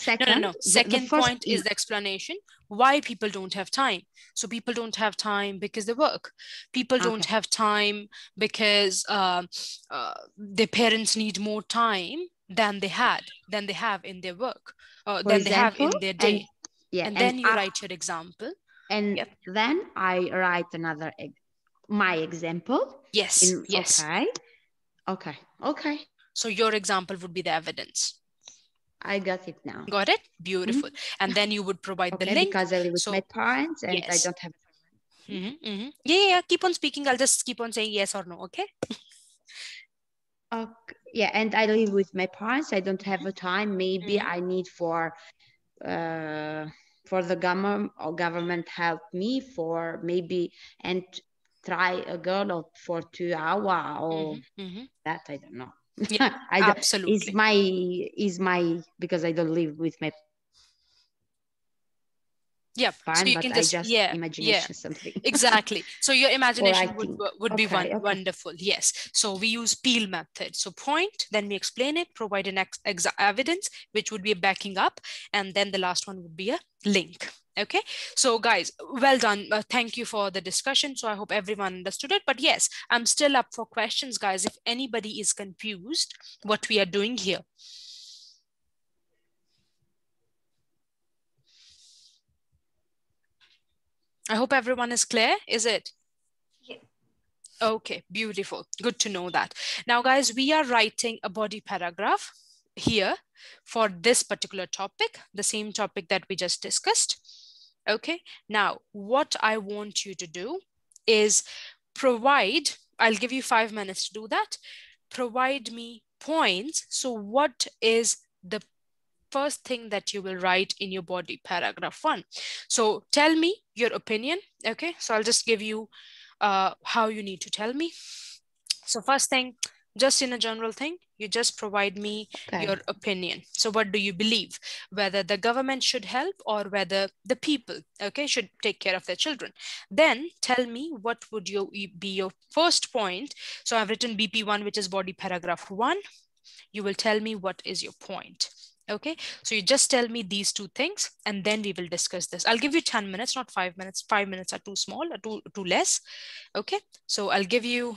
Second the first point is the explanation why people don't have time. So people don't have time because they work. People don't have time because their parents need more time than they have in their work, than they have in their day. And then you write your example. And then I write my example. Yes. Okay. So your example would be the evidence. I got it now. Got it? Beautiful. And then you would provide the link. Because I live with my parents and I don't have. Yeah. Keep on speaking. I'll just keep on saying yes or no. Okay. Yeah, and I live with my parents. I don't have a time. Maybe I need for the government help me for maybe and try a girl for 2 hours or that I don't know. Yeah, absolutely. Is my because I don't live with my so you can just imagination something. Exactly. So your imagination would be wonderful. Yes. So we use peel method. So point, then we explain it, provide an evidence, which would be a backing up, and then the last one would be a link. Okay, so guys, well done. Thank you for the discussion. So I hope everyone understood it. But yes, I'm still up for questions, guys. If anybody is confused what we are doing here. I hope everyone is clear. Is it? Yeah. Okay, beautiful. Good to know that. Now, guys, we are writing a body paragraph here for this particular topic, the same topic that we just discussed. Okay, now what I want you to do is provide, I'll give you 5 minutes to do that. Provide me points. So what is the first thing that you will write in your body paragraph 1? So tell me your opinion. Okay, so I'll just give you how you need to tell me. So first thing, just in a general thing, you just provide me your opinion. So what do you believe? Whether the government should help or whether the people, okay, should take care of their children. Then tell me what would be your first point. So I've written BP1, which is body paragraph 1. You will tell me what is your point. Okay, so you just tell me these 2 things and then we will discuss this. I'll give you 10 minutes, not 5 minutes. 5 minutes are too small, or too less. Okay, so I'll give you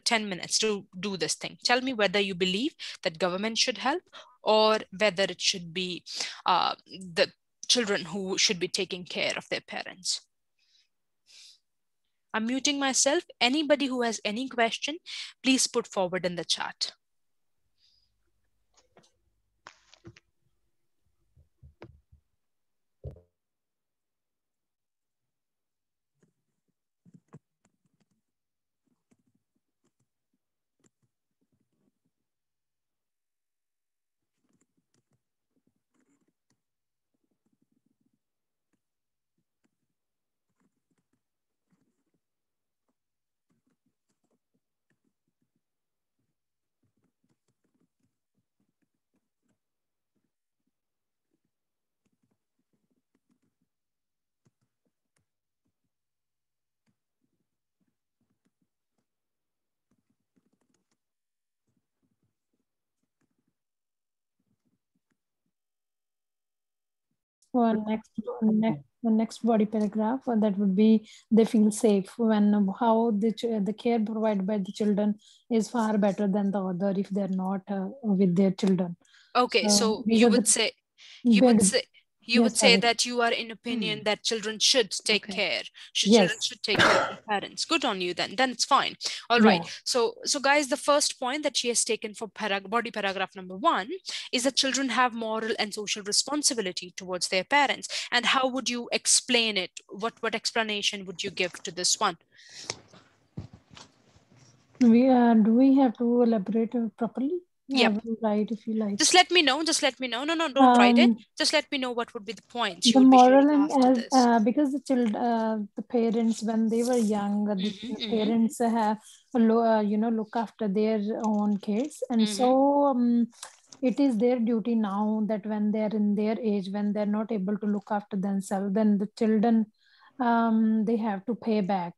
10 minutes to do this thing. Tell me whether you believe that government should help or whether it should be the children who should be taking care of their parents. I'm muting myself. Anybody who has any question, please put forward in the chat. The next body paragraph, that would be they feel safe when how the care provided by the children is far better than the other if they're not with their children. Okay, so you would say that you are in opinion that children should take care. Children should take care of their parents. Good on you then. Then it's fine. All right. So guys, the first point that she has taken for body paragraph number 1 is that children have moral and social responsibility towards their parents. And how would you explain it? What explanation would you give to this one? Do we have to elaborate properly? Yep. Right, if you like. Just let me know. No, don't write it. Just let me know what would be the points you the would be moral sharing after and this. because the parents, when they were young, the parents have look after their own kids, and so it is their duty now that when they're in their age, when they're not able to look after themselves, then the children they have to pay back.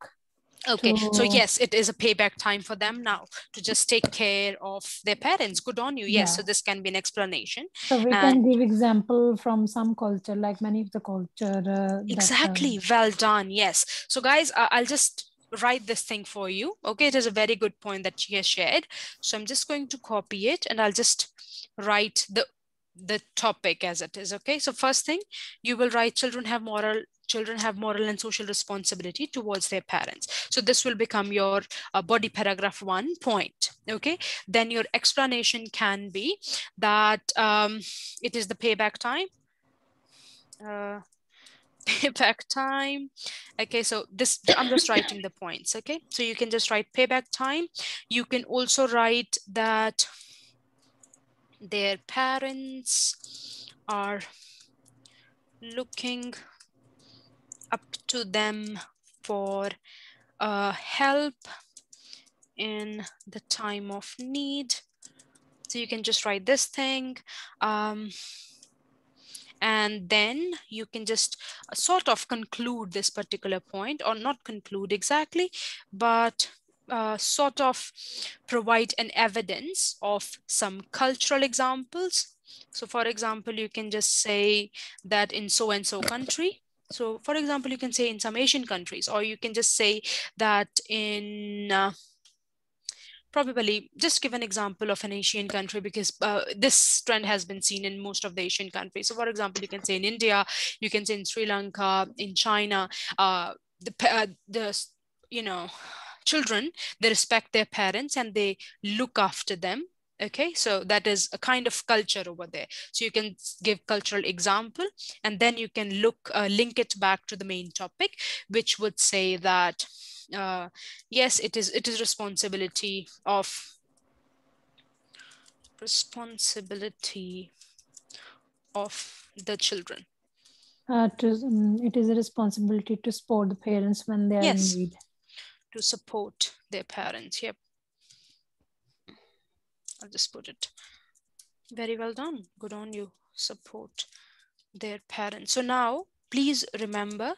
Okay, so yes, it is a payback time for them now to just take care of their parents. Good on you. Yes, so this can be an explanation. So we can give example from some culture, like many of the culture. Exactly. Well done. Yes. So guys, I'll just write this thing for you. Okay, it is a very good point that she has shared. So I'm just going to copy it and I'll just write the topic as it is. Okay, so first thing you will write children have moral and social responsibility towards their parents. So this will become your body paragraph 1 point. Okay, then your explanation can be that it is the payback time. Payback time. Okay, so this I'm just writing the points. Okay, so you can just write payback time. You can also write that their parents are looking up to them for help in the time of need. So you can just write this thing. And then you can just sort of conclude this particular point, or not conclude exactly, but sort of provide an evidence of some cultural examples. So for example, you can just say that in so and so country. So for example, you can say in some Asian countries, or you can just say that in probably just give an example of an Asian country, because this trend has been seen in most of the Asian countries. So for example, you can say in India, you can say in Sri Lanka, in China, children, they respect their parents and they look after them. Okay, so that is a kind of culture over there. So you can give cultural example, and then you can link it back to the main topic, which would say that yes, it is responsibility of the children. It is a responsibility to support the parents when they are in need. To support their parents. Yep. I'll just put it. Very well done. Good on you. Support their parents. So now, please remember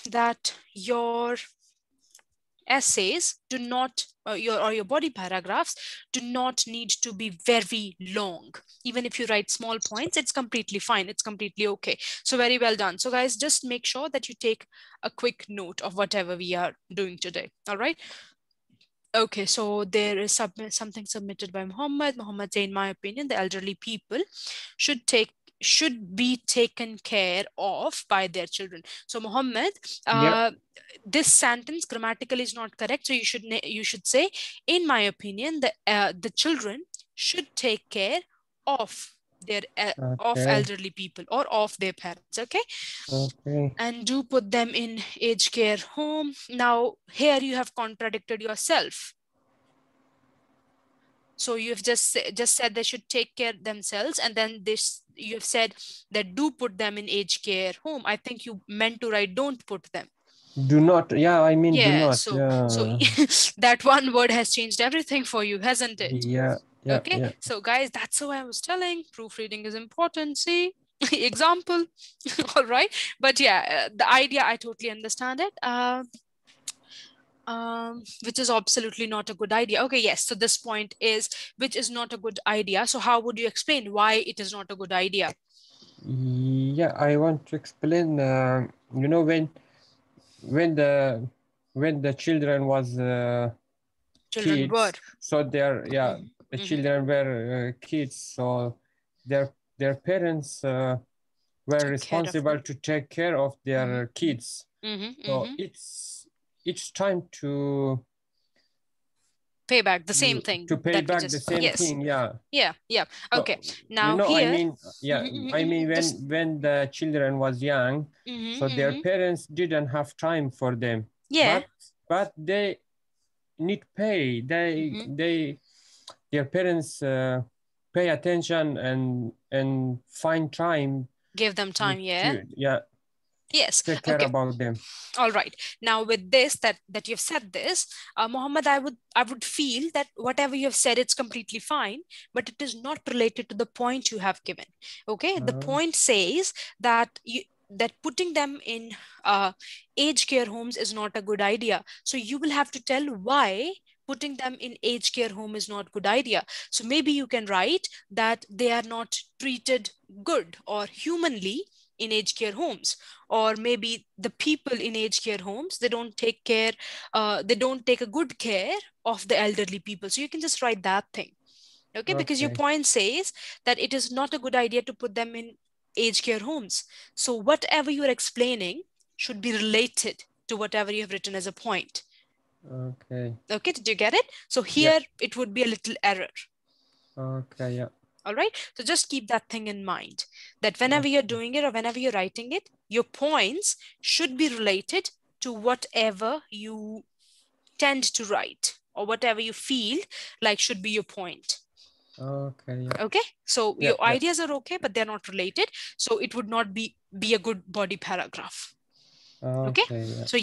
that your essays do not, your body paragraphs do not need to be very long. Even if you write small points, it's completely fine. It's completely okay. So very well done. So guys, just make sure that you take a quick note of whatever we are doing today. All right. Okay, so there is something submitted by Muhammad. Muhammad say, in my opinion, the elderly people should be taken care of by their children. So Muhammad, this sentence grammatically is not correct. So you should say, in my opinion, the children should take care of their of elderly people or of their parents. Okay. And do put them in aged care home. Now here you have contradicted yourself. So you've just said they should take care themselves, and then you have said that do put them in aged care home. I think you meant to write don't put them. Do not. Yeah, I mean do not. So that one word has changed everything for you, hasn't it? Yeah. Okay. Yeah. So guys, that's what I was telling. Proofreading is important. See, example. All right. But yeah, the idea, I totally understand it. Which is absolutely not a good idea. Okay, yes. So this point is which is not a good idea. So how would you explain why it is not a good idea? Yeah, I want to explain. You know, when the children was Children were. kids, so the children were kids, so their parents were responsible to take care of their kids. So it's time to pay back the same thing. To pay back the same thing, yeah. Yeah. Okay. So, now you know, here, I mean, yeah, I mean, when the children was young, so their parents didn't have time for them. Yeah. But they need pay. Their parents pay attention and find time. Give them time, yeah. Yes. Take care about them. All right. Now with this, that you've said this, Mohammed, I would feel that whatever you have said, it's completely fine, but it is not related to the point you have given. Okay. The point says that that putting them in aged care homes is not a good idea. So you will have to tell why putting them in aged care home is not a good idea. So maybe you can write that they are not treated good or humanly in aged care homes, or maybe the people in aged care homes, they don't take care, they don't take a good care of the elderly people. So you can just write that thing. Okay, because your point says that it is not a good idea to put them in aged care homes. So whatever you're explaining should be related to whatever you have written as a point. Okay, did you get it? So here it would be a little error. Okay, yeah. All right, so just keep that thing in mind, that whenever you're doing it or whenever you're writing it, your points should be related to whatever you tend to write or whatever you feel like should be your point. Okay. Okay, so your ideas are okay, but they're not related. So it would not be a good body paragraph. Okay, so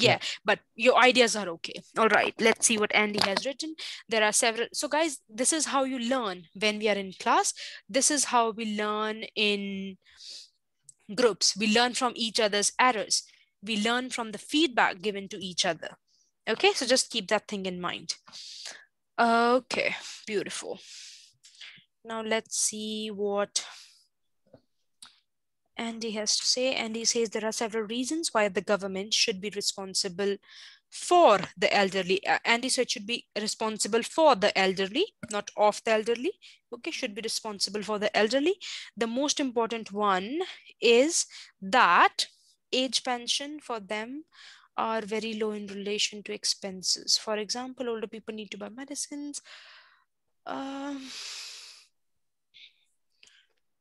but your ideas are okay. All right, let's see what Andy has written. There are several. So guys, this is how you learn when we are in class. This is how we learn in groups. We learn from each other's errors. We learn from the feedback given to each other. Okay, so just keep that thing in mind. Okay, beautiful. Now let's see what Andy has to say. Andy says there are several reasons why the government should be responsible for the elderly. Andy said it should be responsible for the elderly, not of the elderly. Okay, should be responsible for the elderly. The most important one is that age pension for them are very low in relation to expenses. For example, older people need to buy medicines.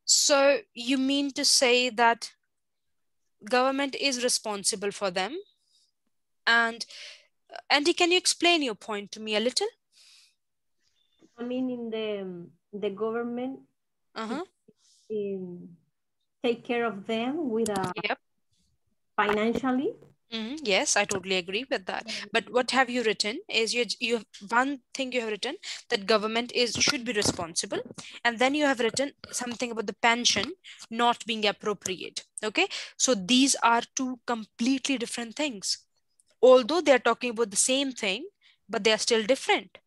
So you mean to say that government is responsible for them? And Andy, can you explain your point to me a little? I mean, in the government take care of them with financially. Yes, I totally agree with that. But what have you written is you have one thing you have written that government should be responsible, and then you have written something about the pension not being appropriate. Okay, so these are two completely different things. Although they are talking about the same thing, but they are still different.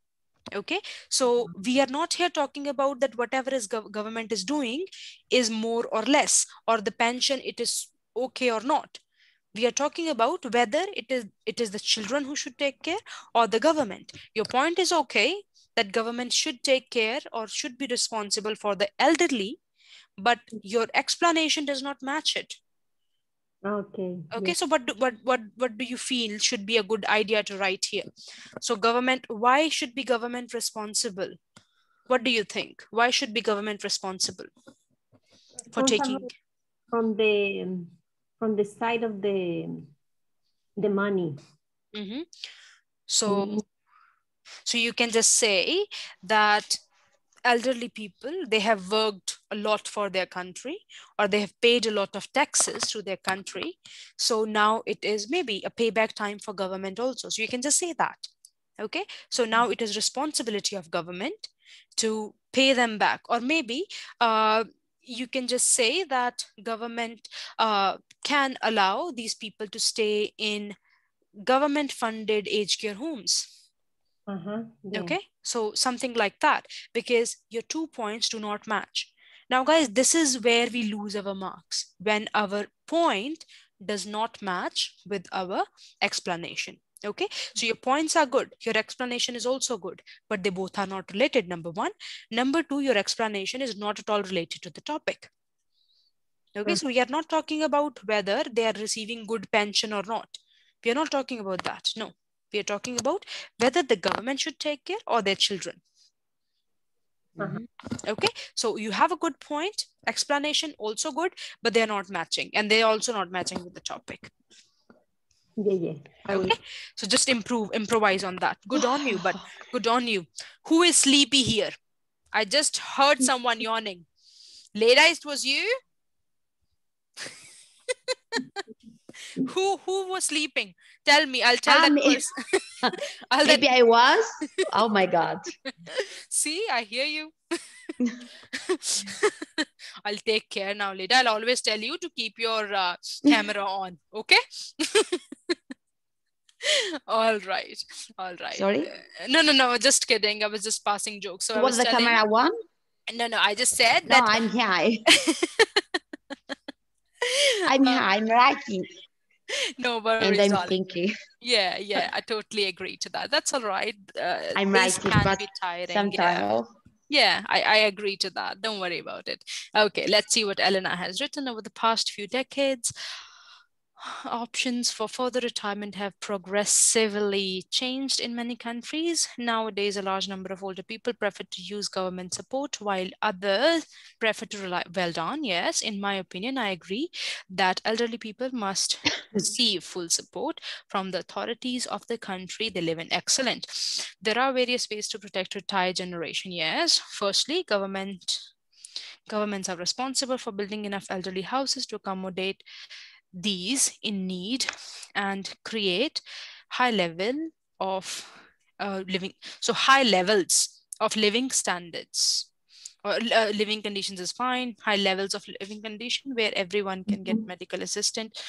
Okay, so we are not here talking about that whatever is government is doing is more or less, or the pension it is okay or not. We are talking about whether it is the children who should take care or the government. Your point is okay, that government should take care or should be responsible for the elderly, but your explanation does not match it. Okay. So what do you feel should be a good idea to write here? So government, why should be government responsible? What do you think? Why should be government responsible for taking from the side of the money? So you can just say that elderly people, they have worked a lot for their country, or they have paid a lot of taxes to their country. So now it is maybe a payback time for government also. So you can just say that. Okay, so now it is responsibility of government to pay them back. Or maybe you can just say that government can allow these people to stay in government funded aged care homes. Okay, so something like that, because your 2 points do not match. Now, guys, this is where we lose our marks, when our point does not match with our explanation. Okay, so your points are good, your explanation is also good, but they both are not related, number one. Number two, your explanation is not at all related to the topic. Okay, so we are not talking about whether they are receiving good pension or not. We are not talking about that. No, we are talking about whether the government should take care or their children. Okay, so you have a good point, explanation also good, but they're not matching, and they're also not matching with the topic. Yeah. Okay, so just improvise on that. Good on you, but good on you. Who is sleepy here? I just heard someone yawning. Leda, it was you? Who was sleeping? Tell me, I'll tell that person. Maybe I was. Oh my God. See, I hear you. I'll take care now, Leda. I'll always tell you to keep your camera on, okay? All right. Sorry? No, just kidding. I was just passing jokes. So was the camera on? No, I just said no, that. I'm here. I'm here. I'm writing. No worries, and I'm darling. thinking. Yeah, I totally agree to that. That's all right. I'm This writing, can but be tiring. sometimes. Yeah, I agree to that. Don't worry about it. Okay, let's see what Elena has written. Over the past few decades, options for further retirement have progressively changed in many countries. Nowadays, a large number of older people prefer to use government support, while others prefer to rely. Well done. Yes, in my opinion, I agree that elderly people must receive full support from the authorities of the country they live in. Excellent. There are various ways to protect retired generation. Yes. Firstly, governments are responsible for building enough elderly houses to accommodate these in need and create high level of living. So high levels of living standards or living conditions is fine. High levels of living condition where everyone can get medical assistance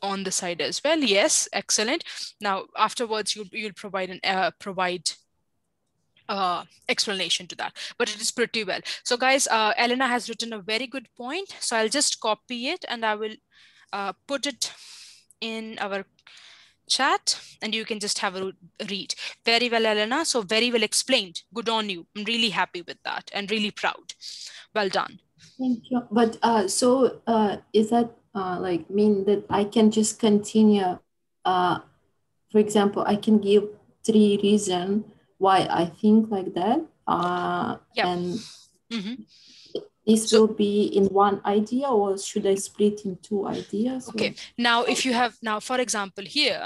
on the side as well. Yes, excellent. Now afterwards you'll provide explanation to that, but it is pretty well. So guys, Elena has written a very good point, so I'll just copy it and I will put it in our chat and you can just have a read. Very well, Elena. So very well explained. Good on you. I'm really happy with that and really proud. Well done. Thank you. But is that like mean that I can just continue? For example, I can give 3 reasons why I think like that. And this will be in one idea, or should I split in 2 ideas? Okay. Or? Now, if you have for example, here,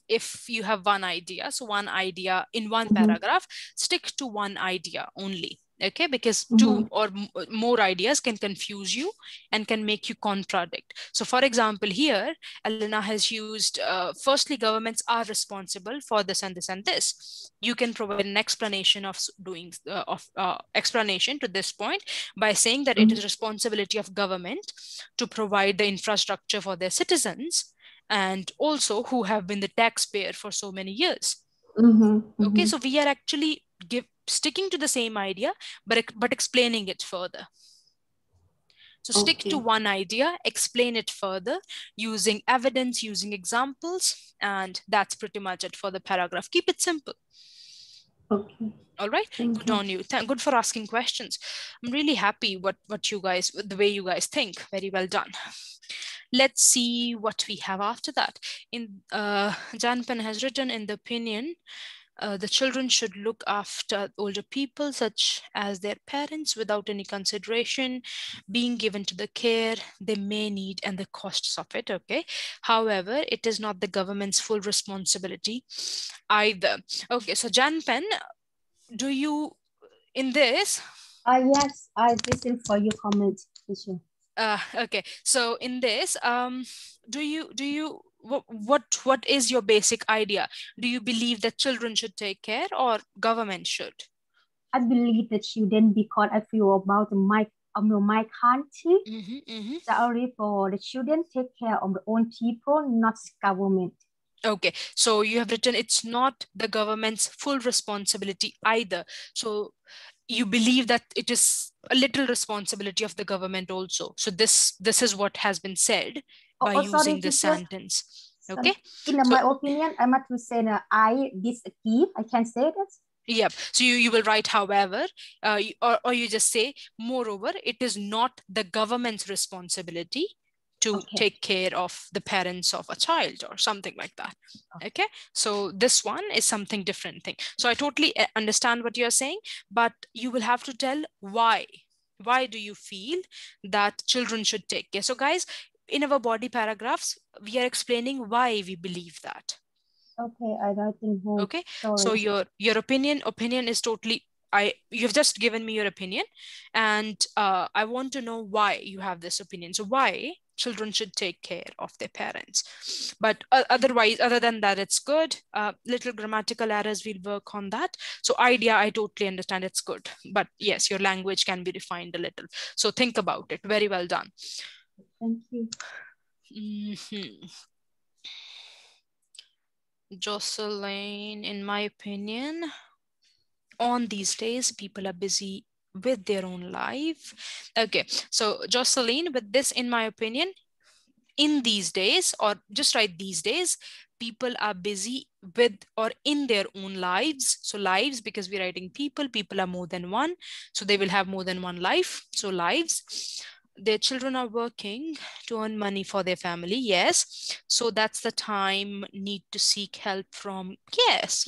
if you have one idea, so one idea in one paragraph, stick to one idea only. Okay, because 2 or more ideas can confuse you and can make you contradict. So for example, here, Elena has used, firstly, governments are responsible for this and this and this. You can provide an explanation of doing, explanation to this point by saying that it is responsibility of government to provide the infrastructure for their citizens and also who have been the taxpayer for so many years. Okay, so we are actually sticking to the same idea, but explaining it further. So stick to one idea, explain it further using evidence, using examples, and that's pretty much it for the paragraph. Keep it simple. Okay. All right. Good on you. Good for asking questions. I'm really happy what you guys, the way you guys think. Very well done. Let's see what we have after that. In Janpan has written, in the opinion, the children should look after older people such as their parents without any consideration being given to the care they may need and the costs of it. Okay. However, it is not the government's full responsibility either. Okay. So Janpan, do you in this? Yes, I listen for your comment, teacher. Okay. So in this, what is your basic idea? Do you believe that children should take care or government should? I believe the children because I feel about my country. Sorry for the children take care of their own people, not government. Okay, so you have written it's not the government's full responsibility either. So you believe that it is a little responsibility of the government also. So this is what has been said by using this sentence. Okay. In my opinion, I must say that I disagree. I can say that. Yep. So you will write, however, or you just say, moreover, it is not the government's responsibility to take care of the parents of a child or something like that. Okay. So this one is something different thing. So I totally understand what you're saying, but you will have to tell why. Why do you feel that children should take care? So guys, in our body paragraphs, we are explaining why we believe that. Okay, I don't think. Okay, so your opinion is totally, you've just given me your opinion, and I want to know why you have this opinion. So why children should take care of their parents. But otherwise, other than that, it's good. Little grammatical errors, we'll work on that. So idea, I totally understand, it's good. But yes, your language can be refined a little. So think about it. Very well done. Thank you. Jocelyn, in my opinion, on these days, people are busy with their own life. Okay, so Jocelyn, with this, in my opinion, in these days, or just write these days, people are busy with or in their own lives. So lives, because we're writing people are more than one. So they will have more than one life. So lives. Their children are working to earn money for their family. Yes. So that's the time need to seek help from. Yes.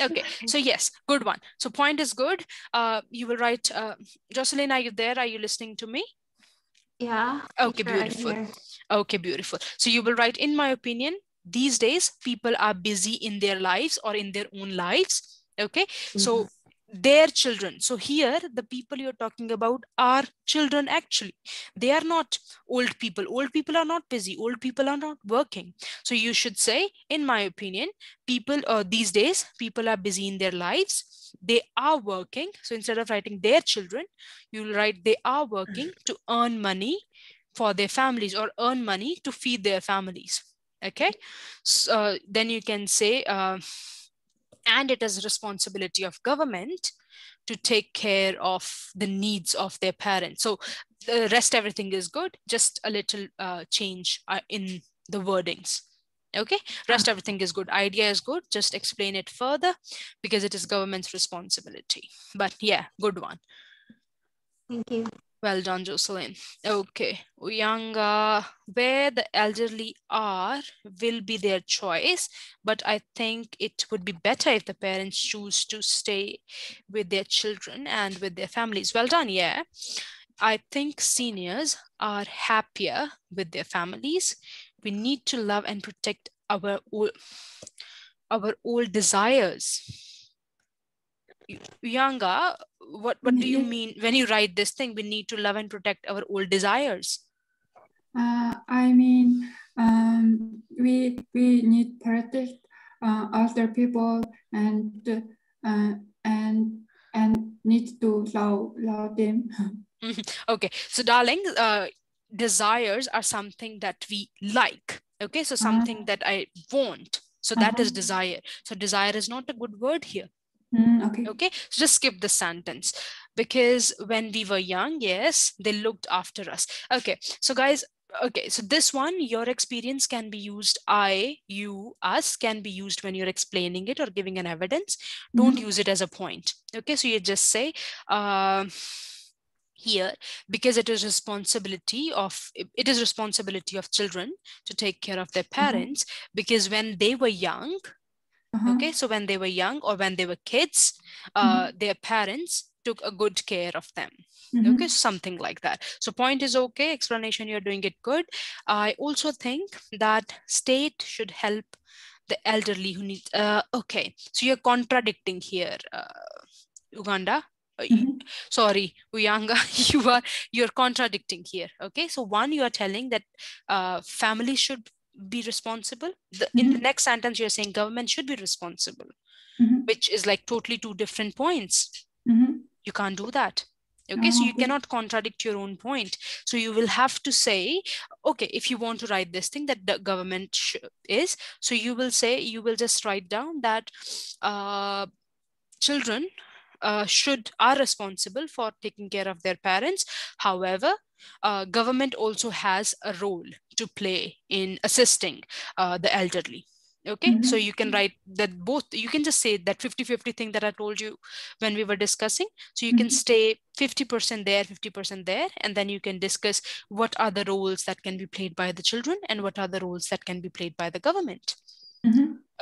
Okay. So yes, good one. So point is good. You will write, Jocelyn, are you there? Are you listening to me? Yeah. Okay, beautiful. Okay, beautiful. So you will write, in my opinion, these days people are busy in their lives or in their own lives. Okay. So their children. So here, the people you're talking about are children actually. They are not old people. Old people are not busy. Old people are not working. So you should say, in my opinion, people these days, people are busy in their lives. They are working. So instead of writing their children, you'll write they are working to earn money for their families or earn money to feed their families. Okay. So then you can say, and it is responsibility of government to take care of the needs of their parents. So the rest, everything is good, just a little change in the wordings. Okay, rest everything is good. Idea is good, just explain it further because it is government's responsibility. But yeah, good one. Thank you. Well done, Jocelyn. Okay, Uyanga, where the elderly are will be their choice, but I think it would be better if the parents choose to stay with their children and with their families. Well done, yeah. I think seniors are happier with their families. We need to love and protect our old desires. Uyanga, what do you mean when you write this thing? We need to love and protect our old desires. I mean, we need to protect other people and need to love them. Okay, so darling, desires are something that we like. Okay, so something that I want. So that is desire. So desire is not a good word here. Okay, so just skip the sentence because when we were young, yes, they looked after us. Okay, so guys, okay, so this one, your experience can be used, I, you, us can be used when you're explaining it or giving an evidence. Don't use it as a point. Okay, so you just say here, because it is responsibility of children to take care of their parents, because when they were young, okay, so when they were young or when they were kids, their parents took a good care of them. Okay, something like that. So point is okay, explanation, you're doing it good. I also think that state should help the elderly who need, okay, so you're contradicting here, Uganda. Sorry, Uyanga, you're contradicting here. Okay, so one, you are telling that family should be responsible. In the next sentence, you're saying government should be responsible, which is like totally two different points. You can't do that. Okay, so you cannot contradict your own point. So you will have to say, okay, if you want to write this thing that the government is, so you will say, you will just write down that children are responsible for taking care of their parents. However, government also has a role to play in assisting the elderly. Okay, so you can write that both, you can just say that 50-50 thing that I told you when we were discussing. So you can stay 50% there, 50% there, and then you can discuss what are the roles that can be played by the children and what are the roles that can be played by the government.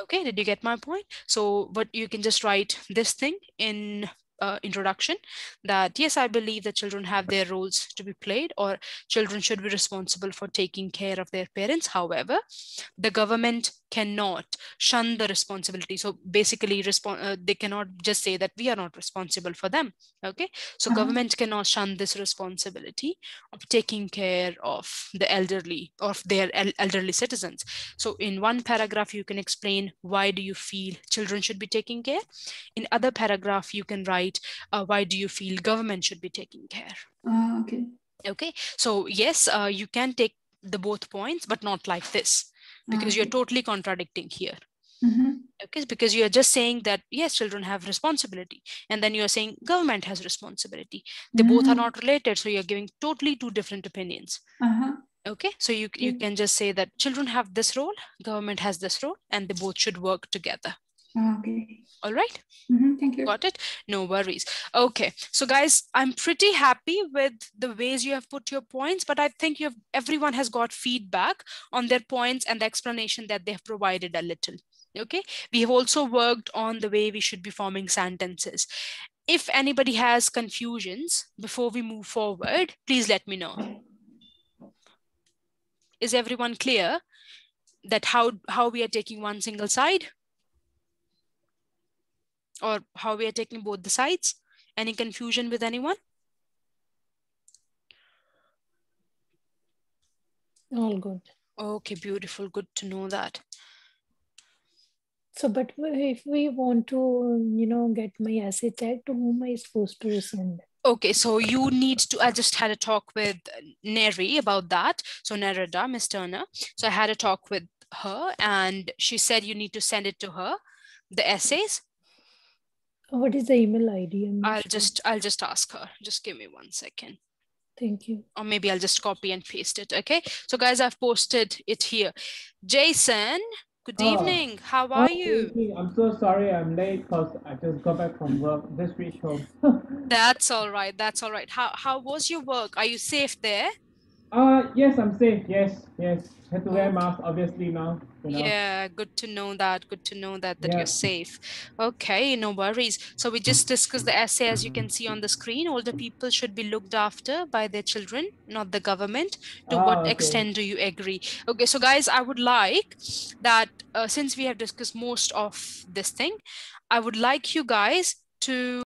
Okay, did you get my point? So, but you can just write this thing in introduction, that yes, I believe that children have their roles to be played, or children should be responsible for taking care of their parents. However, the government cannot shun the responsibility. So basically they cannot just say that we are not responsible for them. Okay, so government cannot shun this responsibility of taking care of the elderly, of their elderly citizens. So in one paragraph you can explain why do you feel children should be taking care. In other paragraph you can write why do you feel government should be taking care. Okay. Okay, so yes, you can take the both points, but not like this, because you're totally contradicting here. Okay, because you're just saying that yes, children have responsibility, and then you're saying government has responsibility. They both are not related, so you're giving totally two different opinions. Okay, so you can just say that children have this role, government has this role, and they both should work together. Okay. All right. Thank you. Got it? No worries. Okay, so guys, I'm pretty happy with the ways you have put your points, but I think everyone has got feedback on their points and the explanation that they have provided a little. Okay, we have also worked on the way we should be forming sentences. If anybody has confusions before we move forward, please let me know. Is everyone clear that how we are taking one single side? Or how we are taking both the sides? Any confusion with anyone? All good. Okay, beautiful. Good to know that. So, but if we want to, get my essay checked, to whom am I supposed to send? Okay, so you need to, I just had a talk with Neri about that. So Nerida, Miss Turner. So I had a talk with her and she said you need to send it to her, the essays. What is the email ID? I'll just ask her. Just give me 1 second. Thank you. Or maybe I'll just copy and paste it. Okay. So guys, I've posted it here. Jason, good evening. How are you? I'm so sorry I'm late because I just got back from work. Just reached home. That's all right. That's all right. How was your work? Are you safe there? Yes, I'm safe. Yes. Had to wear a mask, obviously, now. Yeah, good to know that. Good to know that you're safe. Okay, no worries. So we just discussed the essay, as you can see on the screen. Older people should be looked after by their children, not the government. To what extent do you agree? Okay, so guys, I would like that since we have discussed most of this thing, I would like you guys to